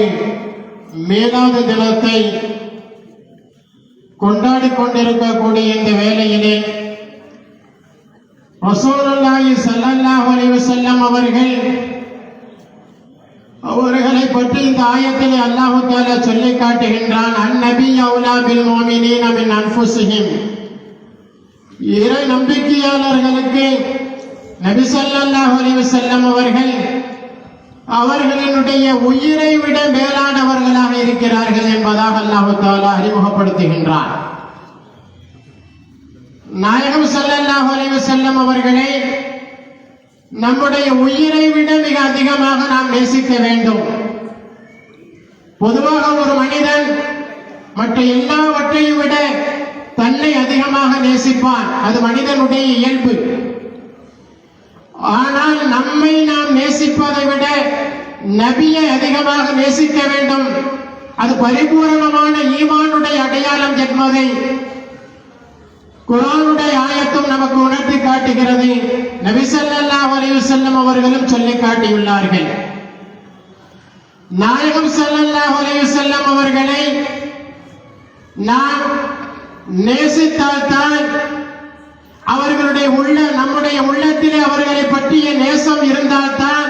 மீலாது தினத்தை கொண்டாடிக் கொண்டிருக்கக்கூடிய இந்த வேளையிலே ரசூலுல்லாஹி ஸல்லல்லாஹு அலைஹி வஸல்லம் அவர்கள் அவர்களை பற்றி இந்த ஆயத்திலே அல்லாஹ் தஆலா சொல்லி காட்டுகின்றான். அந்நபி அவுலா பில் முஃமினீன மின் அன்ஃபுஸிஹிம். இறை நம்பிக்கையாளர்களுக்கு நபி ஸல்லல்லாஹு அலைஹி வஸல்லம் அவர்கள் அவர்களினுடைய உயிரை விட மேலானவர்களாக இருக்கிறார்கள் என்பதாக அல்லாஹ் தஆலா அறிமுகப்படுத்துகின்றார். நாயகம் ஸல்லல்லாஹு அலைஹி வஸல்லம் அவர்களை நம்முடைய உயிரை விட மிக அதிகமாக நாம் நேசிக்க வேண்டும். பொதுவாக ஒரு மனிதன் மற்ற எல்லாவற்றையும் விட தன்னை அதிகமாக நேசிப்பான். அது மனிதனுடைய இயல்பு. ஆனால் நம்மை நாம் நேசிப்பதை விட நபியை அதிகமாக நேசிக்க வேண்டும். அது பரிபூரணமான ஈமானுடைய அடையாளம் என்பதை குர்ஆனுடைய ஆயத்தும் நமக்கு உணர்த்தி காட்டுகிறது. நபி ஸல்லல்லாஹு அலைஹி வஸல்லம் அவர்களும் சொல்லி காட்டியுள்ளார்கள். நாயகம் ஸல்லல்லாஹு அலைஹி வஸல்லம் அவர்களை நாம் நேசித்தால்தான் அவர்களுடைய நம்முடைய உள்ளத்திலே அவர்களை பற்றிய நேசம் இருந்தால்தான்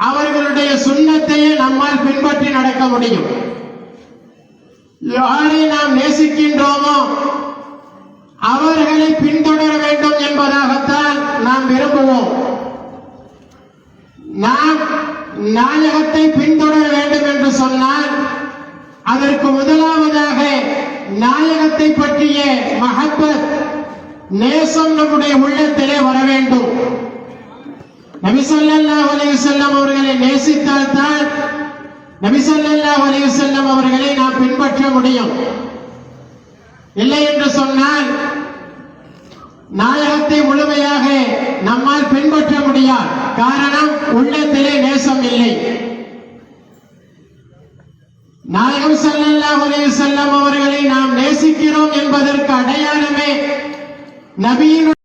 அவர்களுடைய சுன்னத்தையே நம்மால் பின்பற்றி நடக்க முடியும். யாரை நாம் நேசிக்கின்றோமோ அவர்களை பின்தொடர வேண்டும் என்பதாகத்தான் நாம் விரும்புவோம். நாம் நாயகத்தை பின்தொடர வேண்டும் என்று சொன்னால் அதற்கு முதலாவதாக நாயகத்தை பற்றிய மஹப்பத் நேசம் நம்முடைய உள்ளத்திலே வர வேண்டும். நபி ஸல்லல்லாஹு அலைஹி வஸல்லம் அவர்களை நேசித்தால் தான் நபி ஸல்லல்லாஹு அலைஹி வஸல்லம் அவர்களை நாம் பின்பற்ற முடியும். இல்லை என்று சொன்னால் நாயகத்தை முழுமையாக நம்மால் பின்பற்ற முடியாது. காரணம், உள்ளத்திலே நேசம் இல்லை. நாயகம் ஸல்லல்லாஹு அலைஹி வஸல்லம் அவர்களை நாம் நேசிக்கிறோம் என்பதற்கு அடையாளமே நபியின்